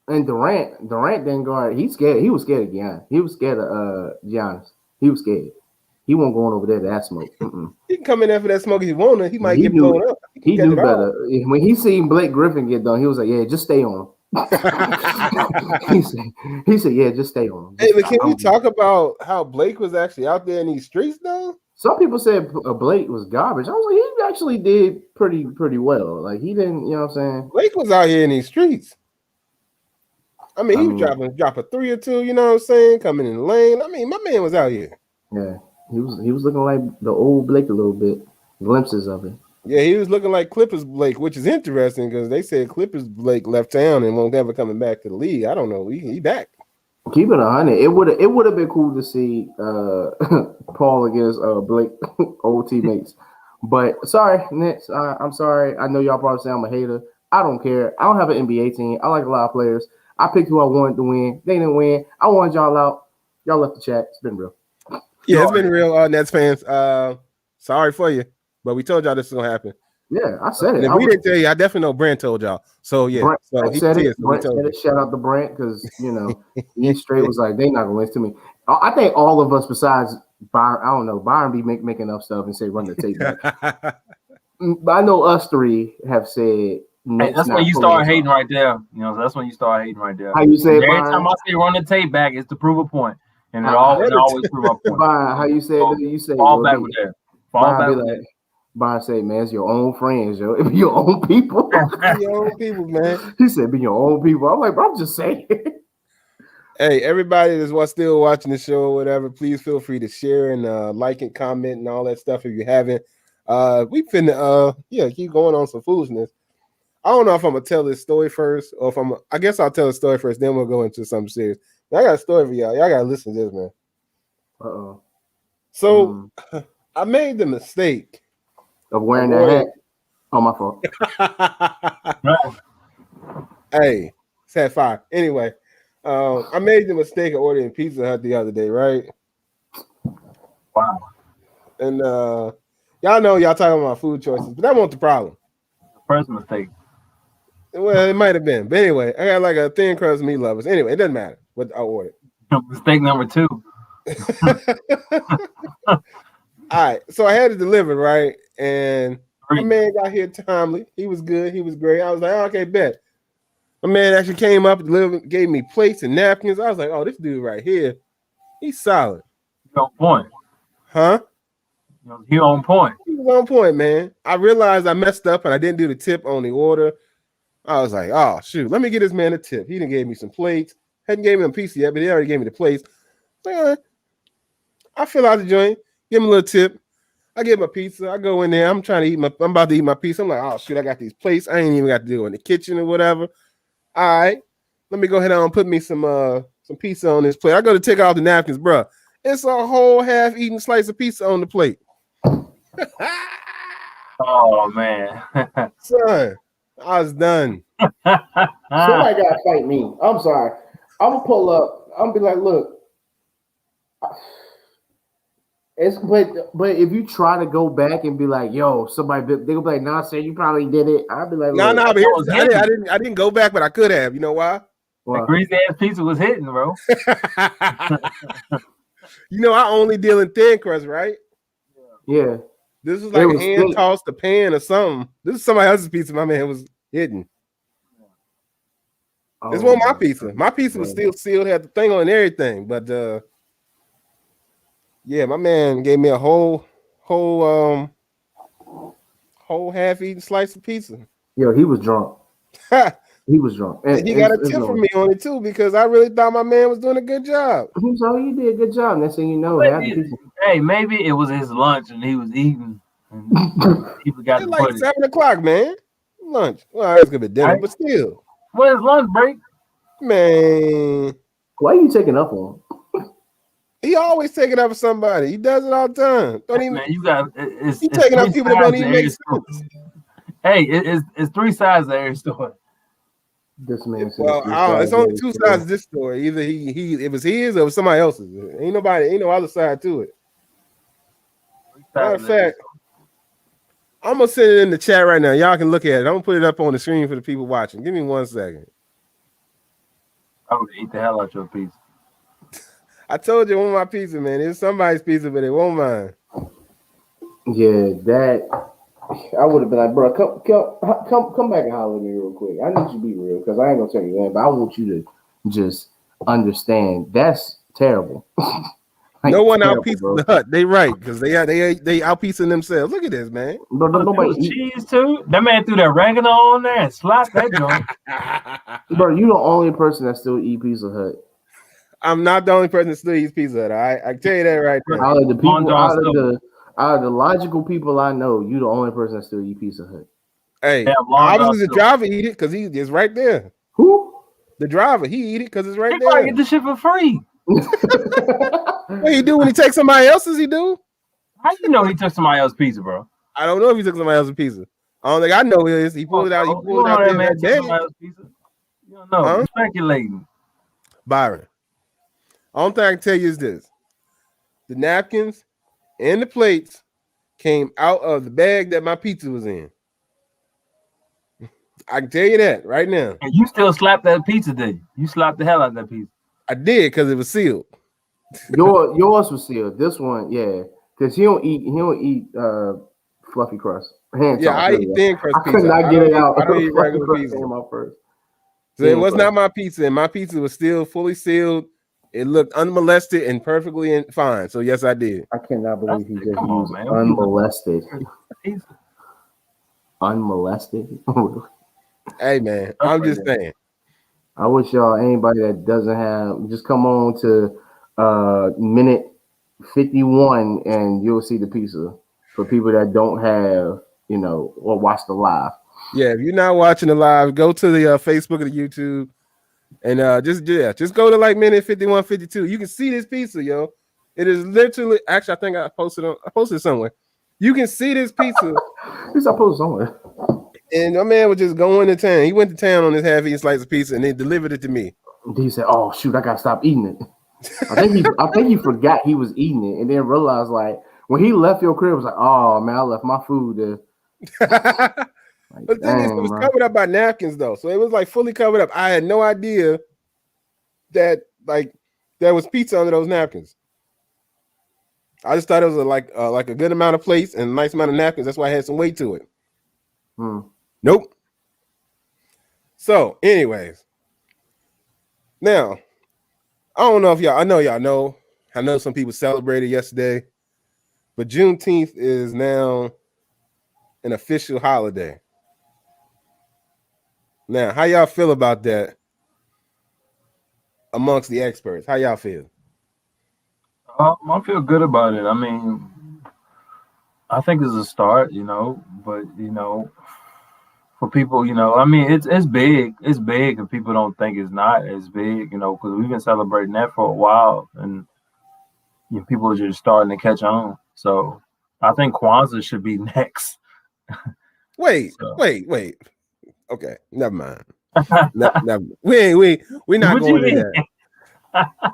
and Durant didn't guard. He's scared. He was scared of Giannis. He was scared of Giannis. He was scared. He wasn't going over there to that smoke. He can come in there for that smoke if he wanted. He might get blown up. He knew better. When he seen Blake Griffin get done, he was like, "Yeah, just stay on him." he said, "Yeah, just stay on him." Hey, but can we talk about how Blake was actually out there in these streets, though? Some people said Blake was garbage. I was like, he actually did pretty well. Like he didn't, you know what I'm saying? Blake was out here in these streets. I mean, he was drop a 3 or 2. You know what I'm saying? Coming in the lane. I mean, my man was out here. Yeah, he was looking like the old Blake a little bit. Glimpses of it. Yeah, he was looking like Clippers Blake, which is interesting because they said Clippers Blake left town and won't ever coming back to the league. I don't know. He back. Keep it 100. It would have been cool to see Paul against Blake, old teammates. But sorry, Nets. I'm sorry. I know y'all probably say I'm a hater. I don't care. I don't have an NBA team. I like a lot of players. I picked who I wanted to win. They didn't win. I wanted y'all out. Y'all left the chat. It's been real. Yeah, it's been real, Nets fans. Sorry for you, but we told y'all this was gonna happen. Yeah, I said it. And if we didn't tell you, I definitely know Brent told y'all. So yeah, Brent so he said said it. Brent said it. Shout out to Brent because he straight was like they not gonna listen to me. I think all of us besides Byron, I don't know, Byron be making up stuff and say run the tape back. But I know us three have said. Hey, that's when you start hating right there. You know, that's when you start hating right there. How you say? Every Byron? time I say run the tape back, it's to prove a point, and it always prove a point. Byron, how you say? You say fall back with that. Fall back with that. Byron say, man, it's your own friends, yo. It be your own people. Be your own people, man. He said, be your own people. I'm like, bro, I'm just saying. Hey, everybody that's still watching the show or whatever, please feel free to share and like and comment and all that stuff if you haven't. We finna keep going on some foolishness. I don't know if I'm gonna tell this story first or if I guess I'll tell the story first, then we'll go into something serious. But I got a story for y'all. Y'all gotta listen to this, man. Uh-oh. So I made the mistake of wearing that hat. Oh, my fault. Hey, it's at 5. Anyway, I made the mistake of ordering Pizza Hut the other day, right? Wow. And y'all know y'all talking about food choices, but that wasn't the problem. First mistake. Well, it might have been. But anyway, I got like a thin crust meat lovers. Anyway, it doesn't matter what I ordered. Mistake number 2. All right. So I had it delivered, right? And my man got here timely. He was good. He was great. I was like, oh, okay, bet. My man actually came up, delivered, gave me plates and napkins. I was like, oh, this dude right here, he's solid. He's on point. Huh? He on point. He was on point, man. I realized I messed up and I didn't do the tip on the order. I was like, oh, shoot, let me get this man a tip. He done gave me some plates. Hadn't gave him a piece yet, but he already gave me the plates. Like, all right. I fill out the joint, give him a little tip. I get my pizza. I go in there. I'm about to eat my pizza. I'm like, oh, shoot, I got these plates. I ain't even got to do it in the kitchen or whatever. All right. Let me go ahead and put me some pizza on this plate. I go to take off the napkins, bro. It's a whole half-eaten slice of pizza on the plate. Oh, man. Son, I was done. Somebody gotta fight me. I'm sorry. I'm gonna pull up. I'm gonna be like, look. It's but if you try to go back and be like, yo, somebody they gonna be like, nah, sir, you probably did it. I'll be like, no, but I didn't go back, but I could have. You know why? The greasy ass pizza was hitting, bro. You know, I only deal in thin crust, right? Yeah. This was It like a was hand thick. tossed a pan or something. This is somebody else's pizza. My man was hitting. This wasn't my pizza. My pizza was still sealed, had the thing on and everything. But yeah, my man gave me a whole half-eaten slice of pizza. Yo, he was drunk. He was drunk. And he got a tip from me on it too, because I really thought my man was doing a good job. He was like, you did a good job. Next thing you know, Hey, maybe it was his lunch and he was eating. And he forgot It's to like put it. 7 o'clock, man. Lunch. Well, it's gonna be dinner, but still. When's lunch break? Man. Why are you taking up on him? He always taking up for somebody. He does it all the time. Don't even. Man, you got it's taking up people that don't even make sense. Hey, it's three sides of every story. This man said, well, it's only two sides of this story. Either he it was his or it was somebody else's. Ain't no other side to it. Matter of fact, I'm gonna send it in the chat right now. Y'all can look at it. I'm gonna put it up on the screen for the people watching. Give me 1 second. I would eat the hell out your pizza. I told you it wasn't my pizza, man. It's somebody's pizza, but it won't mine. Yeah, that I would have been like, bro, come back and holler at me real quick. I need you to be real because I ain't gonna tell you that, but I want you to just understand that's terrible. Like, no one terrible, out pizza bro. the Hut. They right because they out pizzing themselves. Look at this, man. Bro, nobody cheese too. That man threw that oregano on there and slapped that joint. Bro, you the only person that still eat Pizza Hut. I'm not the only person that still eats Pizza Hut. I can tell you that right now. Out of the people, out of the logical people I know, you the only person that still eat Pizza Hut. Hey, obviously the driver eat it because he is right there. Who? The driver, he eat it because it's right he there. Get the shit for free. What he do when he takes somebody else's? He do? How you know he took somebody else's pizza, bro? I don't know if he took somebody else's pizza. I don't think I know is. He pulled it out. He pulled it out there that day. You don't know. Huh? Speculating. Byron. Only thing I can tell you is this: the napkins and the plates came out of the bag that my pizza was in. I can tell you that right now. And you still slapped that pizza, did you? You slapped the hell out of that pizza. I did because it was sealed. Yours was sealed. This one, yeah, because he don't eat fluffy crust. I eat thin crust pizza. I could not get it out. I don't eat regular pizza. So it was not my pizza, and my pizza was still fully sealed. It looked unmolested and perfectly fine. So yes, I did. I cannot believe he just used unmolested. Unmolested. Hey man, I'm just saying. I wish anybody that doesn't have, just come on to minute 51 and you'll see the pizza for people that don't have, or watch the live. Yeah, if you're not watching the live, go to the Facebook or the YouTube and just go to like minute 51, 52. You can see this pizza, yo. It is literally, actually, I think I posted it somewhere. You can see this pizza. This I posted somewhere. And my man was just going to town. He went to town on this half-eaten slice of pizza and they delivered it to me. He said, "Oh shoot, I gotta stop eating it." I think he forgot he was eating it, and then realized like when he left your crib, it was like, "Oh man, I left my food there." But then it was covered up by napkins though, so it was like fully covered up. I had no idea that like there was pizza under those napkins. I just thought it was like a good amount of plates and a nice amount of napkins. That's why I had some weight to it. Nope. So, anyways, now I don't know if I know some people celebrated yesterday, but Juneteenth is now an official holiday. Now, how y'all feel about that amongst the experts? How y'all feel? I feel good about it. I mean, I think it's a start, but for people, I mean, it's big. It's big, and people don't think it's not as big, because we've been celebrating that for a while, and people are just starting to catch on. So I think Kwanzaa should be next. Wait. Okay, never mind. Never. We're not going to that.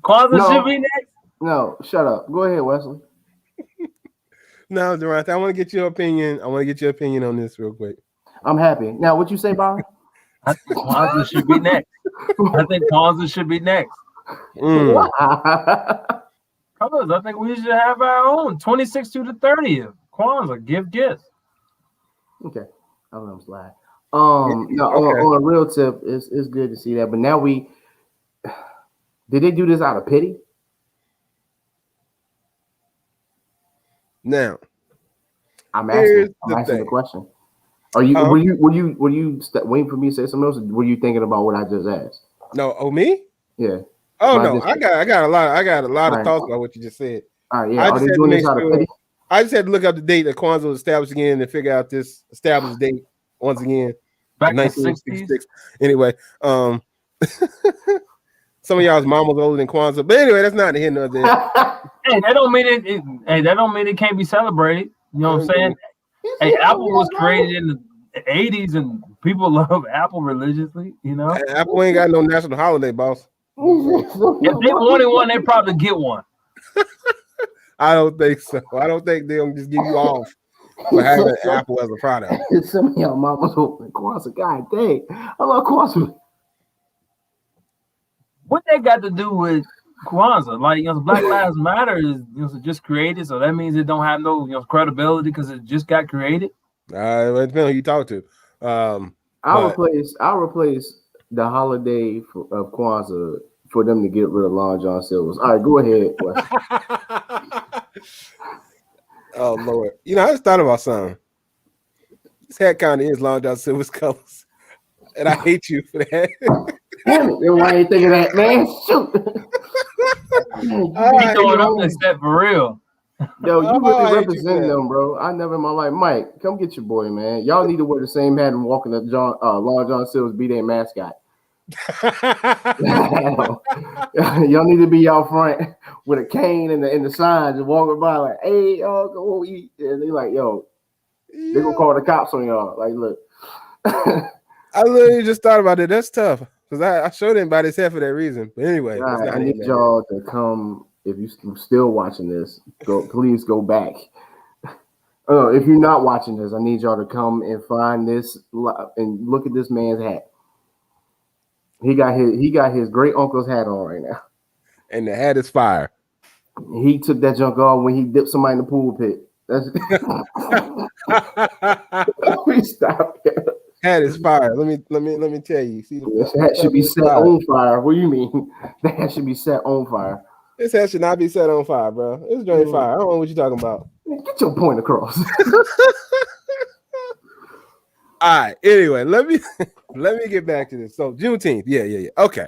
Kwanzaa should be next. No, shut up. Go ahead, Wesley. No, Durant, I want to get your opinion. I want to get your opinion on this real quick. I'm happy. Now, what you say, Byron? I think Kwanzaa should be next. I think Kwanzaa should be next. I Colors. I think we should have our own 26th to the 30th. Kwanzaa, give gifts. Okay, I'll let him slide. No, on a real tip, it's good to see that. But now did they do this out of pity? Now, I'm here's asking the the question. Were you waiting for me to say something else? Or were you thinking about what I just asked? No, me? Yeah. Oh no, I got a lot of thoughts about what you just said. All right, yeah. Are they doing this out of pity? I just had to look up the date that Kwanzaa was established again and figure out this established date once again. Back in 1966. Anyway, some of y'all's mama's older than Kwanzaa, but anyway, that's not the hint of this. Hey, that don't mean that don't mean it can't be celebrated. You know what I'm saying? Hey, Apple was created in the 80s, and people love Apple religiously. You know, Apple ain't got no national holiday, boss. If they wanted one, they'd probably get one. I don't think so. I don't think they'll just give you off for having Apple as a product. Some of y'all mamas open Kwanzaa. God dang, I love Kwanzaa. What they got to do with Kwanzaa? Like, Black Lives Matter is just created, so that means it don't have no credibility because it just got created. It depends on who you talk to. I'll replace the holiday of Kwanzaa for them to get rid of Long John Silver's. All right, go ahead. Oh Lord, I just thought about something. This hat kind of is Long John Silver's colors, and I hate you for that. Damn it! Why ain't thinking that, man? Shoot. He throwing up this set for real. Yo, you really represent them, bro. I never in my life. Mike, come get your boy, man. Y'all need to wear the same hat and walking up Long John Silver's B-Day mascot. Y'all need to be out front with a cane and the signs and walking by like, hey, y'all go eat. And they like, yo, they gonna call the cops on y'all. Like, look. I literally just thought about it. That's tough because I showed him by his head for that reason. But anyway, I need y'all to come. If you're still watching this, please go back. If you're not watching this, I need y'all to come and find this and look at this man's hat. He got his great uncle's hat on right now, and the hat is fire. He took that junk off when he dipped somebody in the pool pit. We stop. Hat is fire. Let me tell you. See, this hat should be set on fire. What do you mean? That hat should be set on fire. This hat should not be set on fire, bro. It's joint fire. I don't know what you're talking about. Get your point across. All right. Anyway, let me get back to this. So Juneteenth, yeah. Okay.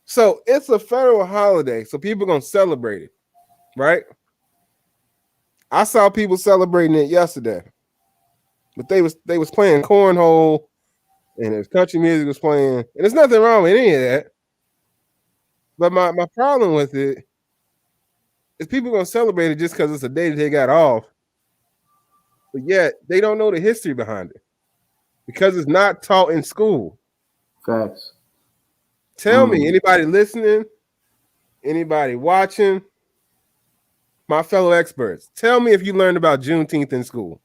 So it's a federal holiday, so people are gonna celebrate it, right? I saw people celebrating it yesterday, but they was playing cornhole, and his country music was playing, and there's nothing wrong with any of that. But my problem with it is people gonna celebrate it just because it's a day that they got off, but yet they don't know the history behind it. Because it's not taught in school. Facts. Tell me, anybody listening, anybody watching, my fellow experts, tell me if you learned about Juneteenth in school.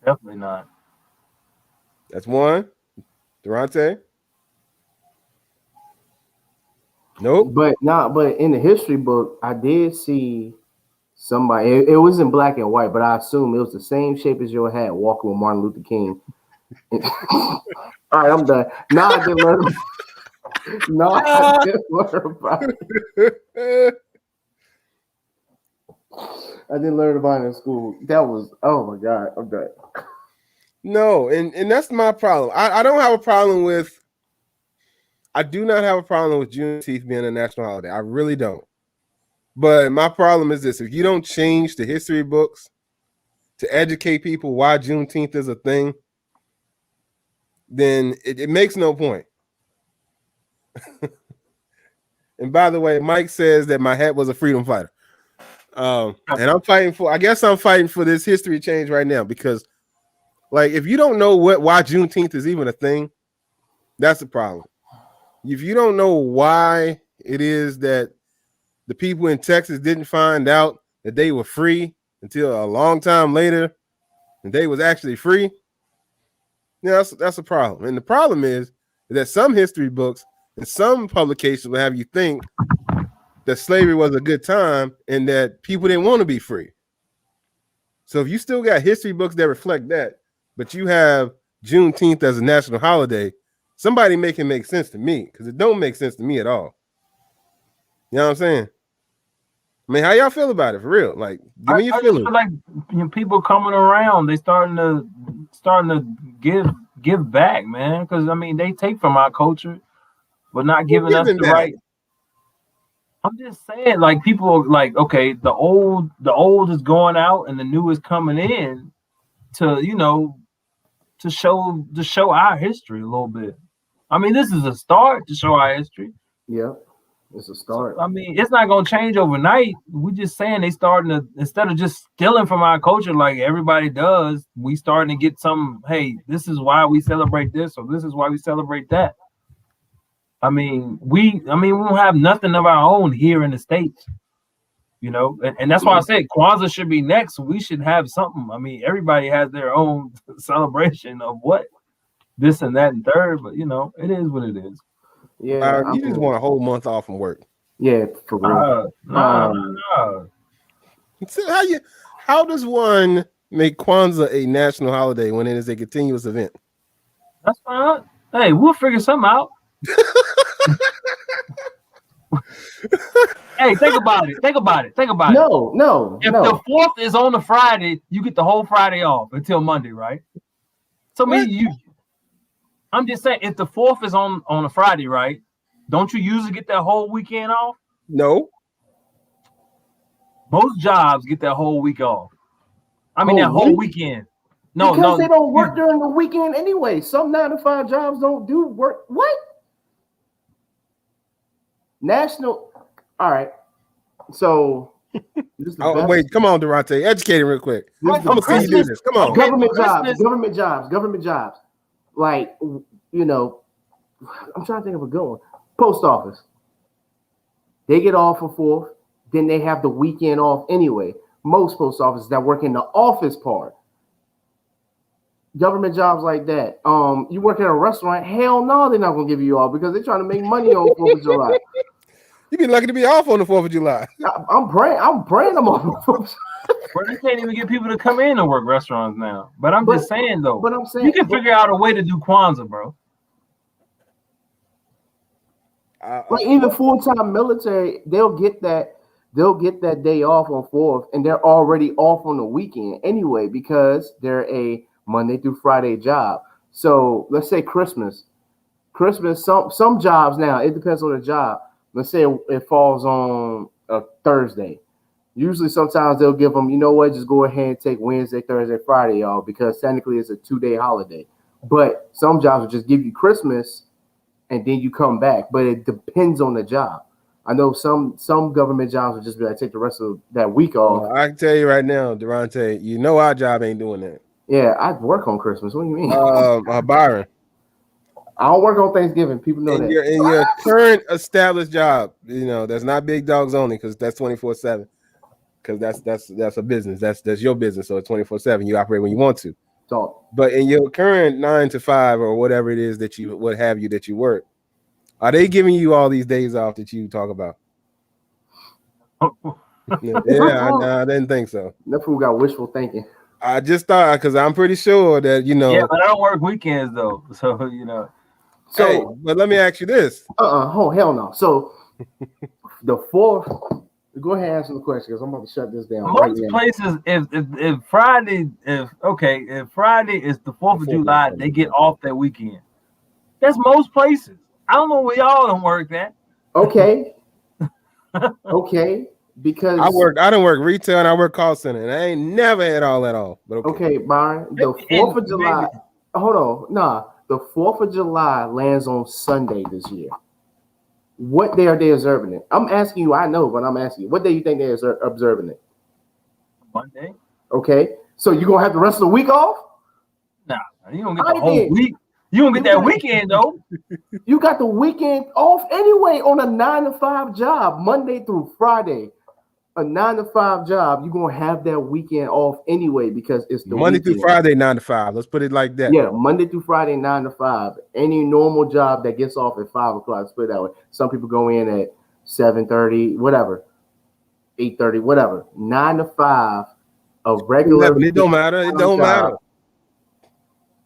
Definitely not. That's one. Durante? Nope. But in the history book, I did see somebody. It was in black and white, but I assume it was the same shape as your hat, walking with Martin Luther King. All right, I'm done. Now I didn't learn. I didn't learn about it. I didn't learn about it in school. That was, oh my God, I'm done. No, and that's my problem. I don't have a problem with. I do not have a problem with Juneteenth being a national holiday. I really don't. But my problem is this: if you don't change the history books to educate people why Juneteenth is a thing, then it makes no point. And by the way, Mike says that my hat was a freedom fighter. And I'm fighting for this history change right now because, like, if you don't know why Juneteenth is even a thing, that's the problem. If you don't know why it is that the people in Texas didn't find out that they were free until a long time later, and they was actually free, that's a problem. And the problem is that some history books and some publications will have you think that slavery was a good time and that people didn't want to be free. So if you still got history books that reflect that, but you have Juneteenth as a national holiday, somebody make it make sense to me, because it don't make sense to me at all. You know what I'm saying? I mean, how y'all feel about it for real? Like, give me your I just feelings. feel like people coming around, they starting to give back, man. Because I mean, they take from our culture, but not giving us the back? right. I'm just saying, like, people are like, okay, the old is going out and the new is coming in to, you know, to show our history a little bit. I mean, this is a start to show our history. Yeah, it's a start. I mean, it's not gonna change overnight. We just saying they starting to, instead of just stealing from our culture like everybody does, we starting to get some, hey, this is why we celebrate this, or this is why we celebrate that. I mean, we don't have nothing of our own here in the States, you know, and that's why I said Kwanzaa should be next. We should have something. I mean, everybody has their own celebration of what this and that and third, but you know, it is what it is. Yeah, You just want a whole month off from work. Yeah, for real. No. So how does one make Kwanzaa a national holiday when it is a continuous event? That's fine. Hey, we'll figure something out. Hey, think about it. No. If the 4th is on a Friday, you get the whole Friday off until Monday, right? So I'm just saying, if the 4th is on a Friday, right? Don't you usually get that whole weekend off? No. Most jobs get that whole week off. I mean, that whole weekend. Because they don't work during the weekend anyway. Some 9-to-5 jobs don't do work. What? National. All right. So. Wait, come on, Durante. Educate him real quick. I'm gonna see you do this. Come on. Government jobs. Like, you know, I'm trying to think of a good one. Post office. They get off for 4th, then they have the weekend off anyway. Most post offices that work in the office part. Government jobs like that. You work at a restaurant, hell no, they're not gonna give you off because they're trying to make money on 4th of July. You'd be lucky to be off on the 4th of July. I'm praying I'm off. But you can't even get people to come in and work restaurants now. But I'm just saying though. But I'm saying you can figure out a way to do Kwanzaa, bro. Like even full-time military, they'll get that day off on 4th, and they're already off on the weekend anyway because they're a Monday through Friday job. So let's say Christmas, some jobs now, it depends on the job. Let's say it falls on a Thursday. Usually sometimes they'll give them, you know what, just go ahead and take Wednesday, Thursday, Friday, y'all, because technically it's a 2-day holiday. But some jobs will just give you Christmas and then you come back. But it depends on the job. I know some government jobs will just be like, take the rest of that week off. Well, I can tell you right now, Durante, you know our job ain't doing that. Yeah, I work on Christmas. What do you mean? Byron. I don't work on Thanksgiving. People know that. In your current established job, you know, that's not Big Dogs Only because that's 24/7. Because that's a business. That's your business. So it's 24/7. You operate when you want to. Talk. But in your current 9-to-5 or whatever it is that you work, are they giving you all these days off that you talk about? I didn't think so. That fool got wishful thinking. I just thought because I'm pretty sure that you know. Yeah, but I don't work weekends though, so you know. So, hey, but let me ask you this. Oh hell no. So the 4th. Go ahead and answer the question because I'm about to shut this down. Most places, if Friday is the 4th of July, they get off that weekend. That's most places. I don't know where y'all don't work that. Okay. Okay. Because I don't work retail and I work call center and I ain't never had all that off. But okay, Byron, the 4th of July. Hold on. Nah, the 4th of July lands on Sunday this year. What day are they observing it? I'm asking you, I know, but I'm asking you, what day you think they're observing it? Monday. Okay. So you're gonna have the rest of the week off? Nah, you don't get the whole week. You don't get that weekend though. You got the weekend off anyway on a 9-to-5 job, Monday through Friday. A 9-to-5 job, you're gonna have that weekend off anyway because it's the Monday weekend. through Friday, 9-to-5. Let's put it like that. Yeah, Monday through Friday, 9-to-5. Any normal job that gets off at 5 o'clock, let's put it that way. Some people go in at 7:30, whatever, 8:30, whatever, 9 to 5, a regular. It don't matter. It don't matter.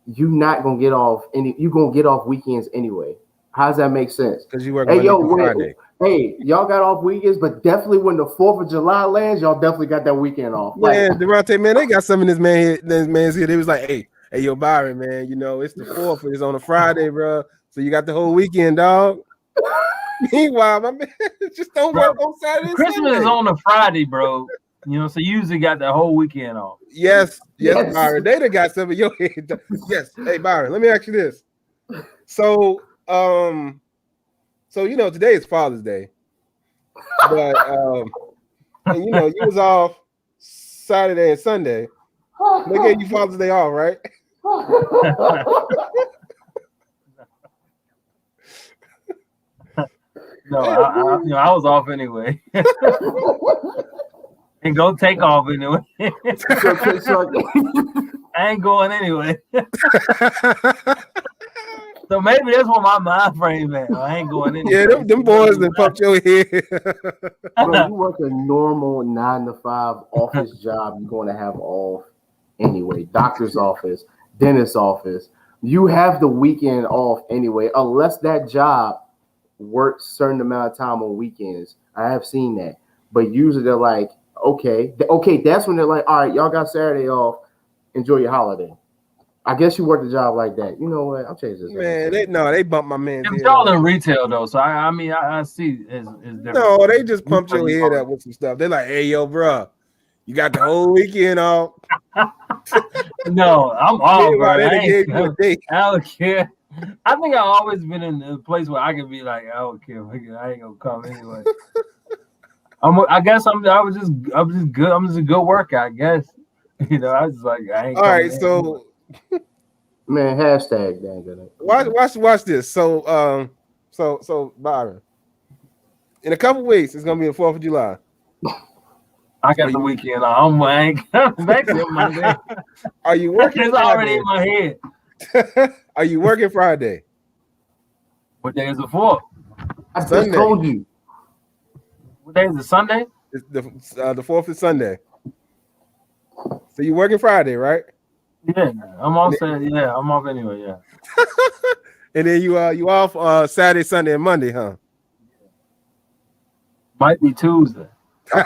You're not gonna get off you're gonna get off weekends anyway. How does that make sense? Because you work Hey, Monday yo, through Friday. hey, y'all got off weekends, but definitely when the 4th of July lands, y'all definitely got that weekend off. Man, Durante, man, they got some of this man's here. They was like, hey, yo, Byron, man, you know, it's the 4th, it's on a Friday, bro. So you got the whole weekend, dog. Meanwhile, my man, just don't work on Saturday. Christmas is on a Friday, bro. You know, so you usually got the whole weekend off. Yes, Byron. They done got some of your head. Yes. Hey, Byron, let me ask you this. So, you know, today is Father's Day. But and you know, you was off Saturday and Sunday. They gave you Father's Day off, right? No, I was off anyway. And go take off anyway. I ain't going anyway. So maybe that's what my mind frame is. I ain't going anyway. Yeah, them boys that pumped your head. Bro, you work a normal 9 to 5 office job, you're going to have off anyway. Doctor's office, dentist's office. You have the weekend off anyway, unless that job works certain amount of time on weekends. I have seen that. But usually they're like, okay, that's when they're like, all right, y'all got Saturday off. Enjoy your holiday. I guess you work the job like that. You know what? I'll change this. Man, they bumped my man. It's all in retail though, so I mean I see it's different. No, they just pumped your head up with some stuff. They're like, hey, yo, bro, you got the whole weekend off. No, I'm off, bro. I don't care. I think I've always been in a place where I can be like, I don't care. I ain't gonna come anyway. I guess I'm just good. I'm just a good worker, I guess. You know, I was like, I ain't. All right, so man, hashtag dang it. Watch this. So Byron, in a couple weeks, it's gonna be the 4th of July. I got the weekend on. I ain't back to Monday. Are you working? It's already in my head. Are you working Friday? What day is the 4th? I just told you. What day is it? Sunday? It's the 4th is Sunday. So you working Friday, right? Yeah, I'm off. Yeah, I'm off anyway. Yeah. And then you off Saturday, Sunday, and Monday, huh? Might be Tuesday. I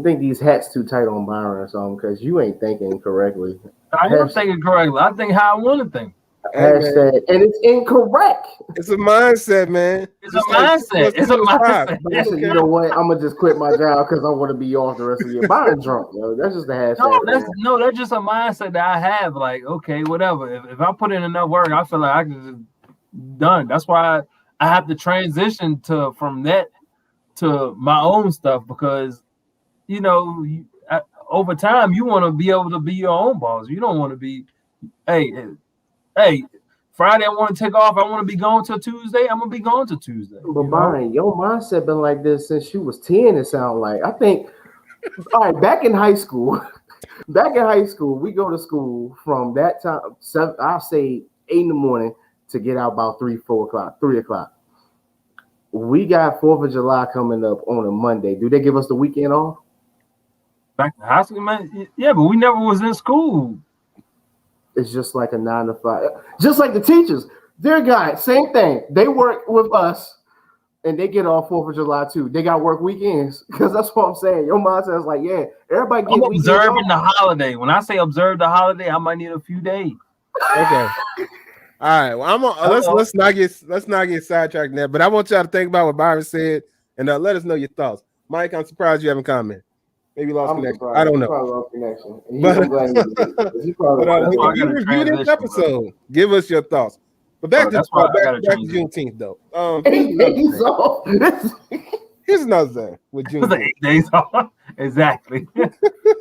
think these hats too tight on Byron or something because you ain't thinking correctly. I am thinking correctly. I think how I want to think. Hashtag, and it's incorrect. It's a mindset, man. It's a mindset. It's a mindset. Listen, you know what? I'm gonna just quit my job because I want to be off the rest of the year. Byron drunk, yo. That's just the hashtag. That's just a mindset that I have. Like, okay, whatever. If I put in enough work, I feel like I can just done. That's why I have to transition from that to my own stuff because, you know, over time you want to be able to be your own boss. You don't want to be, hey, Friday I want to take off. I want to be going till Tuesday. I'm gonna be going to Tuesday. But Byron, your mindset been like this since you was 10. It sounds like. I think. All right, back in high school, we go to school from that time. I'll say 8 in the morning to get out about 3 o'clock. We got 4th of July coming up on a Monday. Do they give us the weekend off? Back to high school, man. Yeah, but we never was in school. It's just like a 9 to 5. Just like the teachers. Their guys, same thing. They work with us and they get off 4th of July too. They got work weekends. Because that's what I'm saying. Your mindset is like, yeah, everybody I'm observing the holiday. When I say observe the holiday, I might need a few days. Okay. All right. Well, let's not get sidetracked now. But I want y'all to think about what Byron said and let us know your thoughts. Mike, I'm surprised you haven't commented. Maybe lost connection. Surprised. I don't know. Lost connection. But you review this episode. Give us your thoughts. But back to Juneteenth though. 8 days off. Here's another thing with Juneteenth. 8 days off. Exactly.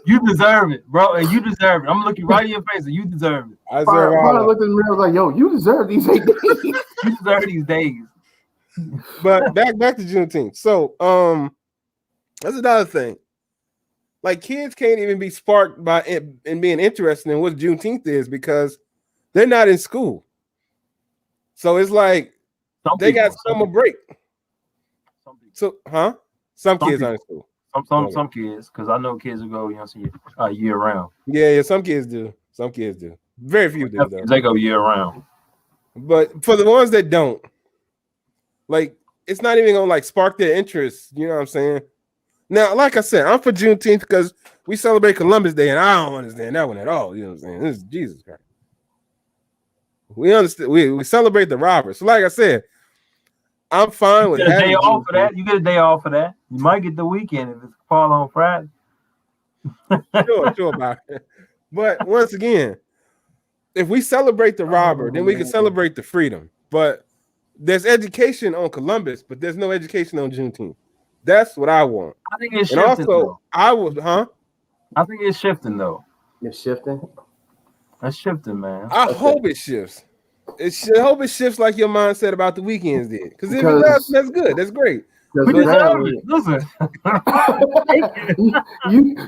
You deserve it, bro, and you deserve it. I'm looking right in your face, and you deserve it. I deserve all. I looked in the mirror like, yo, you deserve these 8 days. You deserve these days. But back to Juneteenth. So that's another thing. Like kids can't even be sparked by it and being interested in what Juneteenth is because they're not in school. So it's like They got summer break. Some people, So, some kids people. aren't in school. some kids, because I know kids who go, year round. Yeah, some kids do. Some kids do. Very few do though. They go year round. But for the ones that don't, like, it's not even gonna like spark their interest. You know what I'm saying? Now, like I said, I'm for Juneteenth because we celebrate Columbus Day, and I don't understand that one at all. You know what I'm saying? This is Jesus Christ. We understand. We celebrate the robbers. So, like I said, I'm fine with You get a day having off for Juneteenth. that. You get a day off for that. You might get the weekend if it's fall on Friday. Sure about it. But once again, if we celebrate the robber, then we can celebrate the freedom. But there's education on Columbus, but there's no education on Juneteenth. That's what I want. I think it's And shifting. also, I would, I think it's shifting though. It's shifting. That's shifting, man. I hope it shifts. I hope it shifts like your mindset about the weekends did. Because if it Because- does, that's good. That's great. We Because deserve it. Listen,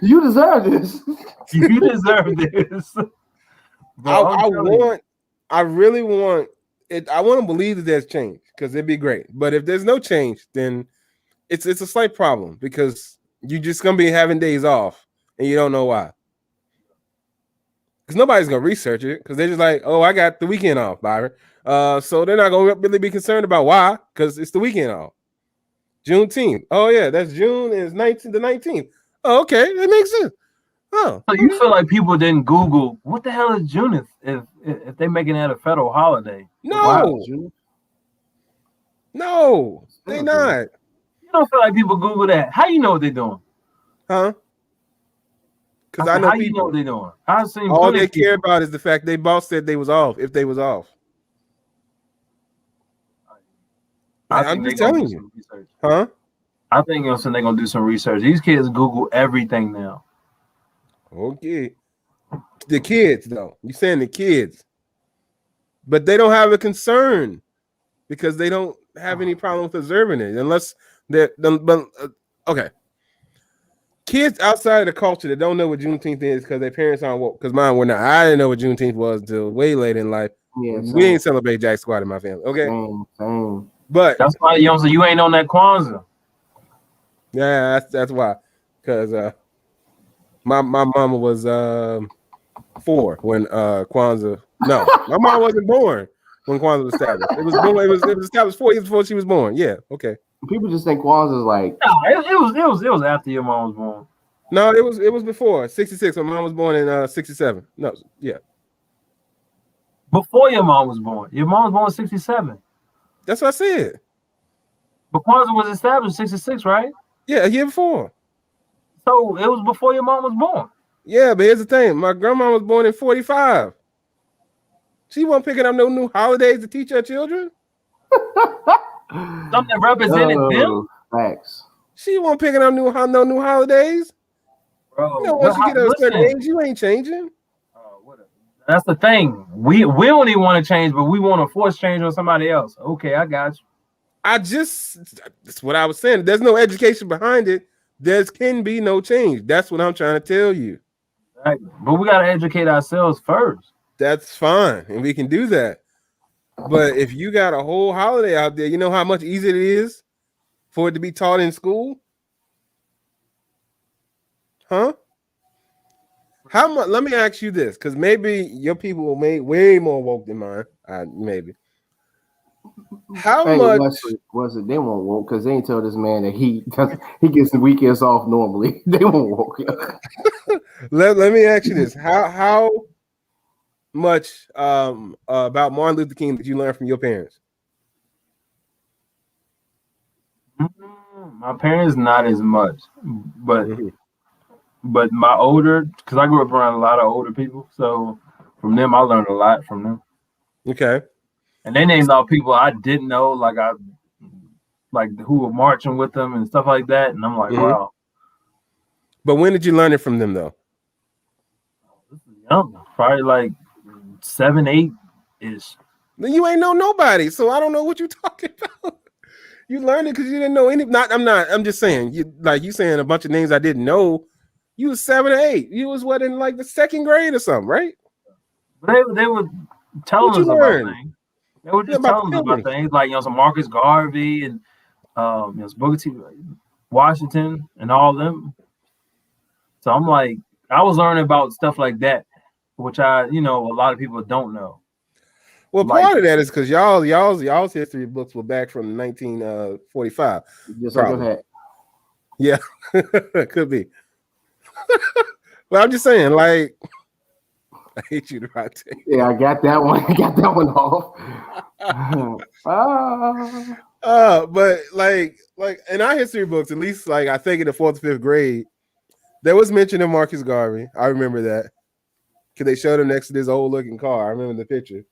you deserve this. you deserve this. Bro, I really want it. I want to believe that there's change because it'd be great. But if there's no change, then it's a slight problem because you're just gonna be having days off and you don't know why. Because nobody's gonna research it because they're just like, oh, I got the weekend off, Byron. So they're not gonna really be concerned about why because it's the weekend off. Juneteenth. Oh yeah, that's June is the 19th. Oh, okay, that makes sense. Oh, So you feel like people didn't Google what the hell is Juneteenth if they making that a federal holiday? no, no, they not, You don't feel like people Google that. How you know what they're doing? huh? Because I know How you know people. what they're doing? I've seen All plenty they of people. care about is the fact they boss said they was off. If they was off, I I'm think just they gonna telling do you, some research. huh? I think they're gonna do some research. These kids Google everything now. Okay, the kids though. You saying the kids, but they don't have a concern because they don't have any problem with observing it unless they're. But okay, kids outside of the culture that don't know what Juneteenth is because their parents aren't woke. Because mine were not. I didn't know what Juneteenth was until way late in life. Yeah, We ain't celebrate Jack Squad in my family. Okay, same. but That's why you ain't on that Kwanzaa. yeah, that's why. Because my mama was 4 when Kwanzaa. No, my mom wasn't born when Kwanzaa was established. It was established 4 years before she was born. Yeah, okay. People just think Kwanzaa is like No, it was after your mom was born. No, it was before 66. My mom was born in 67. No, yeah, Before your mom was born. Your mom was born in 67. that's what I said. But Kwanzaa was established in 66, right? Yeah, a year before. So it was before your mom was born. Yeah, but here's the thing: my grandma was born in 45. She wasn't picking up no new holidays to teach her children. Something that represented them. Facts. She wasn't picking up no new holidays. Bro, You know, once you get to a certain listen. age, you ain't changing. That's the thing. We don't even want to change, but we want to force change on somebody else. Okay, I got you. That's what I was saying. There's no education behind it. There can be no change. That's what I'm trying to tell you. Right. But we got to educate ourselves first. That's fine, and we can do that. But if you got a whole holiday out there, you know how much easier it is for it to be taught in school? Huh? How much? Let me ask you this, because maybe your people will make way more woke than mine. Maybe. How Hey, much? was it? They won't woke because they ain't tell this man that he gets the weekends off normally. They won't woke. Let me ask you this: How much about Martin Luther King did you learn from your parents? My parents not as much, but Mhm. but my older, because I grew up around a lot of older people, so from them I learned a lot from them. Okay. And they named all people I didn't know, like who were marching with them and stuff like that. And I'm like, Mhm. wow, But when did you learn it from them, though? this is young, probably like 7, 8 ish. Then you ain't know nobody, so I don't know what you're talking about. You learned it because you didn't know any. I'm just saying. You saying a bunch of names I didn't know. You was 7 or 8. You was what in like the second grade or something, right? But they would tell What us you about learn? things. They were just telling us about things like some Marcus Garvey and Booker T. Washington and all them. So I'm like, I was learning about stuff like that, which a lot of people don't know. Well, part of that is because y'all's history books were back from 1945. Just like your hat. Yeah, could be. But I'm just saying, like, I hate you to rotate. Yeah, I got that one. I got that one off. But like in our history books, at least like I think in the 4th or 5th grade, there was mention of Marcus Garvey. I remember that because they showed him next to this old looking car. I remember the picture,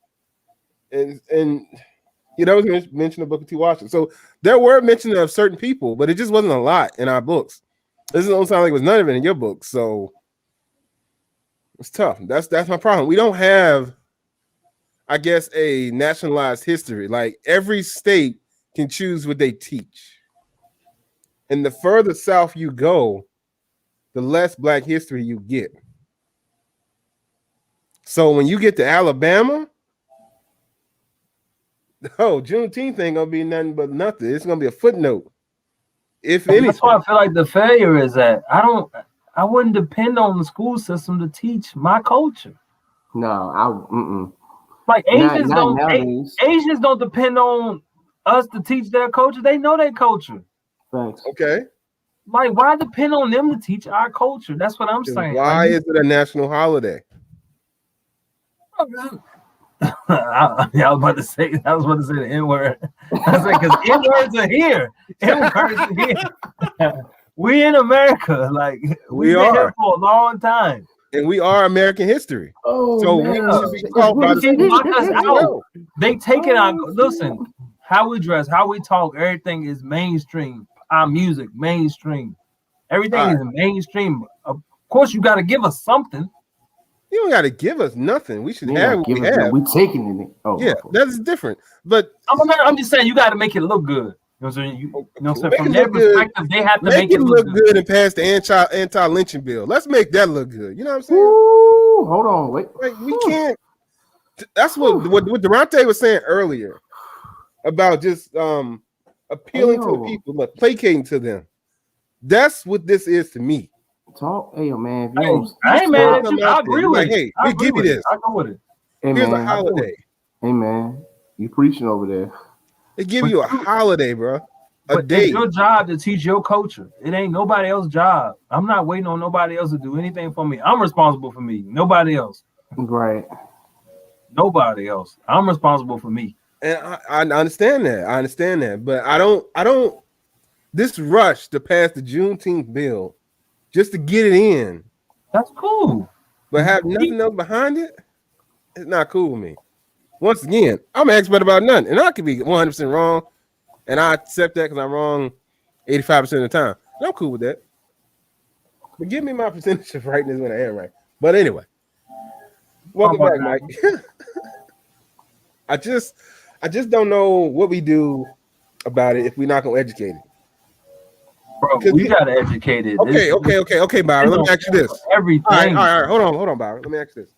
and there was mention of Booker T. Washington. So there were mention of certain people, but it just wasn't a lot in our books. This don't sound like it was none of it in your books, so it's tough. That's my problem. We don't have, I guess, a nationalized history. Like every state can choose what they teach. And the further south you go, the less Black history you get. So when you get to Alabama, Juneteenth ain't gonna be nothing but nothing. It's gonna be a footnote. If anything. That's why I feel like the failure is that I wouldn't depend on the school system to teach my culture. No, like Asians don't depend on us to teach their culture. They know their culture. Thanks. Okay. Like, why depend on them to teach our culture? That's what I'm saying. Why is it a national holiday? I was about to say the N-word. I said because N-words are here. N-words are here. We in America, like we've been here for a long time, and we are American history. So we should be called by They take it on. Listen, how we dress, how we talk, everything is mainstream. Our music, mainstream. Everything is mainstream. Of course, you got to give us something. You don't got to give us nothing. We should have what we have. We taking it. Oh, yeah, that's different. But I'm just saying you got to make it look good. You know what I'm saying? From their perspective, they have to make it look good and pass the anti-lynching bill. Let's make that look good. You know what I'm saying? Ooh, hold on, wait. Like, we can't. That's what Durante was saying earlier about just appealing to the people, but placating to them. That's what this is to me. Talk, hey man. I ain't mad at you. I agree with it. Hey, we give you this. I go with it. Hey, here's a holiday. Hey man, you preaching over there. They give you a holiday, bro. A day. It's your job to teach your culture. It ain't nobody else's job. I'm not waiting on nobody else to do anything for me. I'm responsible for me. Nobody else. Right. Nobody else. I'm responsible for me. And I understand that. I understand that. But I don't. This rush to pass the Juneteenth bill just to get it in. That's cool. But have nothing else behind it, it's not cool with me. Once again, I'm an expert about nothing, and I could be 100% wrong, and I accept that because I'm wrong 85% of the time. And I'm cool with that. But give me my percentage of rightness when I am right. But anyway, welcome back, Mike. I just don't know what we do about it if we're not gonna educate it. Bro, we gotta educate it. Okay, Byron. Let me ask you this. Everything. All right. Hold on, Byron. Let me ask you this.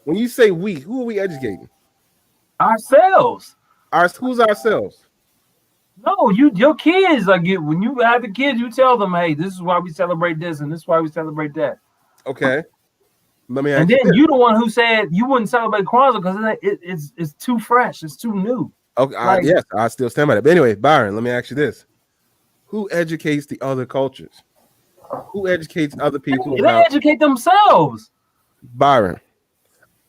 When you say we, who are we educating? Ourselves. Who's ourselves? No, your kids. Like when you have the kids, you tell them, "Hey, this is why we celebrate this, and this is why we celebrate that." Okay. Let me ask and you then this. you the one who said you wouldn't celebrate Kwanzaa because it's too fresh, it's too new. Okay. Yes, I still stand by that. But anyway, Byron, let me ask you this. Who educates the other cultures? Who educates other people? They educate themselves. Byron,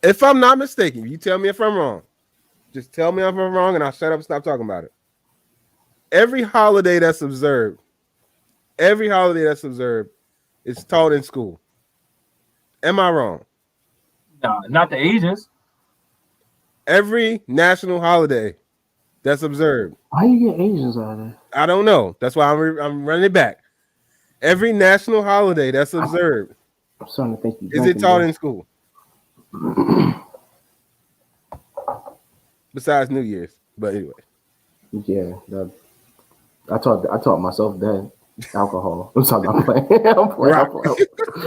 if I'm not mistaken, you tell me if I'm wrong. Just tell me if I'm wrong and I'll shut up and stop talking about it. Every holiday that's observed is taught in school. Am I wrong? No, not the Asians. Every national holiday that's observed. Why you get Asians out of there? I don't know. That's why I'm running it back. Every national holiday that's observed. I'm starting to think you is it taught in school? Besides New Year's, but anyway. Yeah, I taught myself that alcohol. I'm sorry, I'm playing. I'm playing.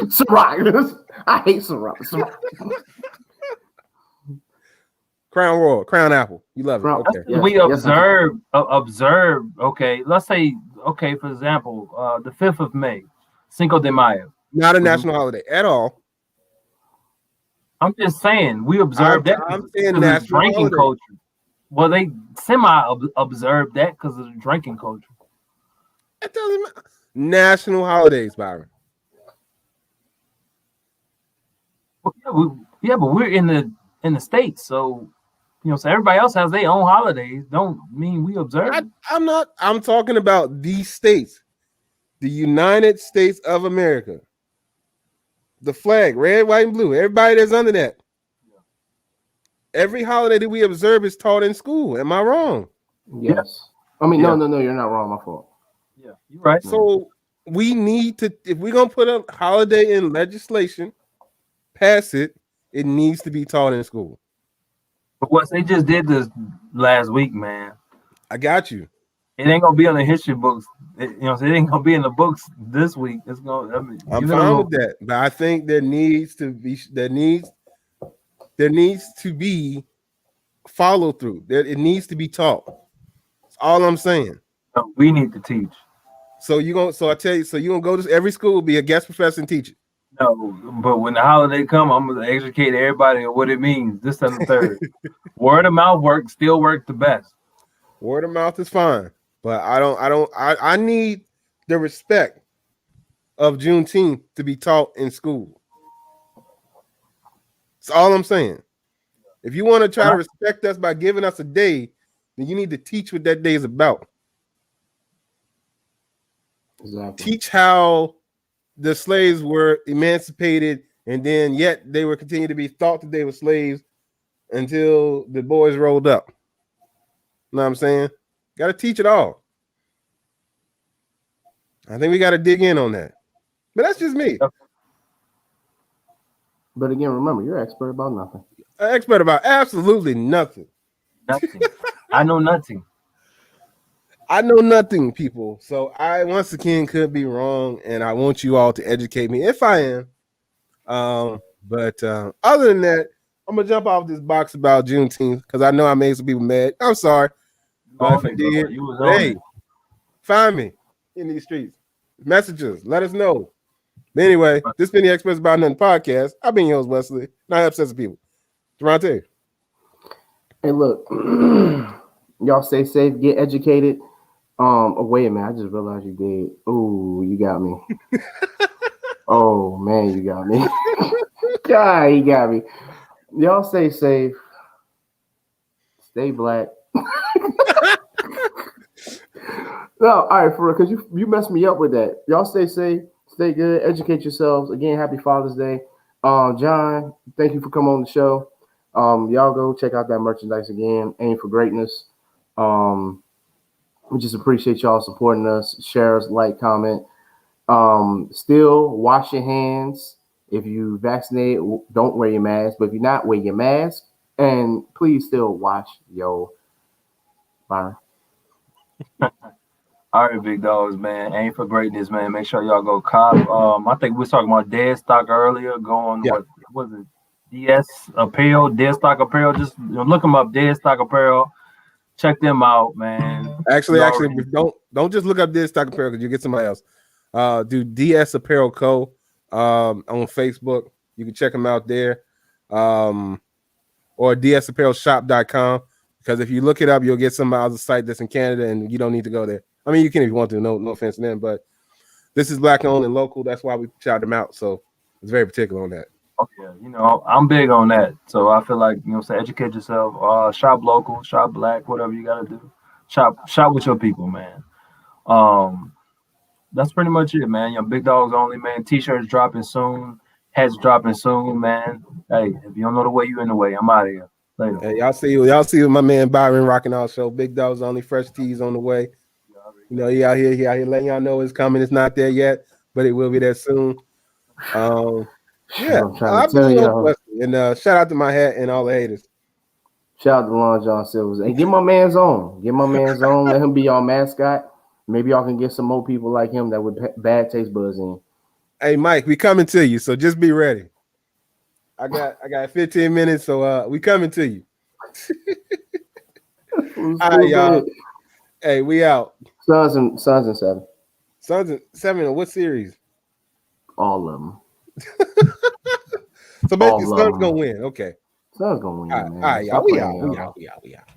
Ciroc. I hate Ciroc. Crown Royal, Crown Apple. You love it. Crown- Okay. Yes, We yes, I do. observe. Okay, let's say, okay, for example, the 5th of May, Cinco de Mayo. Not a Mhm. national holiday at all. I'm just saying we observe that I'm 'cause saying of the national drinking holiday. culture. Well, they observe that because of the drinking culture. It doesn't matter. National holidays, Byron. Well, but we're in the States, so so everybody else has their own holidays. Don't mean we observe. I'm not. I'm talking about these states, the United States of America. The flag, red, white, and blue. Everybody that's under that. Every holiday that we observe is taught in school. Am I wrong? Yes. I mean, Yeah. no, you're not wrong. My fault. Yeah, you're right. So we need to, if we're gonna put a holiday in legislation, pass it, it needs to be taught in school. But what they just did this last week, man. I got you. It ain't gonna be on the history books. It ain't gonna be in the books this week. It's gonna. I'm fine with that, but I think there needs to be follow through. It needs to be taught. That's all I'm saying. We need to teach. So I tell you, so you gonna go to every school, be a guest professor and teach it. No, but when the holiday come, I'm gonna educate everybody on what it means. This and the third. Word of mouth still work the best. Word of mouth is fine, but I need the respect of Juneteenth to be taught in school. That's all I'm saying. If you want to try to respect us by giving us a day, then you need to teach what that day is about. Exactly. Teach how the slaves were emancipated, and then yet they were continuing to be thought that they were slaves until the boys rolled up. You know what I'm saying? Got to teach it all. I think we got to dig in on that. But that's just me. But again, remember, you're an expert about nothing. An expert about absolutely nothing. Nothing. I know nothing. I know nothing, people. So I once again could be wrong, and I want you all to educate me if I am. But other than that, I'm gonna jump off this box about Juneteenth because I know I made some people mad. I'm sorry, but if I did, hey, find me in these streets. Messages, let us know. But anyway, this been the Experts About Nothing podcast. I've been your host, Wesley. Not upset people. Durante. Hey, look, y'all stay safe, get educated. Oh, wait a minute. I just realized you did. Oh, you got me. Oh, man, you got me. God, he got me. Y'all stay safe. Stay black. No, all right, for real, because you messed me up with that. Y'all stay safe, stay good, educate yourselves. Again, happy Father's Day. John, thank you for coming on the show. Y'all go check out that merchandise again. Aim for greatness. We just appreciate y'all supporting us. Share us, like, comment. Still wash your hands. If you vaccinated, don't wear your mask. But if you're not, wear your mask. And please still wash your Byron. All right, big dogs, man. Aim for greatness, man. Make sure y'all go cop. I think we was talking about Dead Stock earlier. Go on, Yeah. what was it? DS Apparel, Dead Stock Apparel. Just look them up, Dead Stock Apparel. Check them out, man. Actually, don't just look up DS Stock Apparel because you get somebody else. Do DS Apparel Co. On Facebook. You can check them out there. Or dsapparelshop.com. Because if you look it up, you'll get some other site that's in Canada and you don't need to go there. I mean, you can if you want to, no offense to them, but this is black owned and local. That's why we shout them out. So it's very particular on that. Okay, I'm big on that. So I feel like, educate yourself. Shop local, shop black, whatever you gotta do. Shop with your people, man. That's pretty much it, man. Your big dogs only, man. T-shirts dropping soon, hats dropping soon, man. Hey, if you don't know the way, you in the way. I'm out of here. Later. Hey, y'all see my man Byron rocking our show. Big dogs only, fresh tees on the way. He out here letting y'all know it's coming. It's not there yet, but it will be there soon. Yeah, I'm trying to tell y'all. And shout out to my hat and all the haters. Shout out to Long John Silvers. And get my man's on. Let him be your mascot. Maybe y'all can get some more people like him that would bad taste buds in. Hey, Mike, we coming to you, so just be ready. I got 15 minutes, so we coming to you. All All right, y'all. Hey, we out. Suns and 7. Suns and 7. What series? All of them. So basically, All of Suns them. gonna win. Okay. Suns gonna win, All right, man. all right, y'all. Stop We playing out. me, We y'all. out. We out. We out.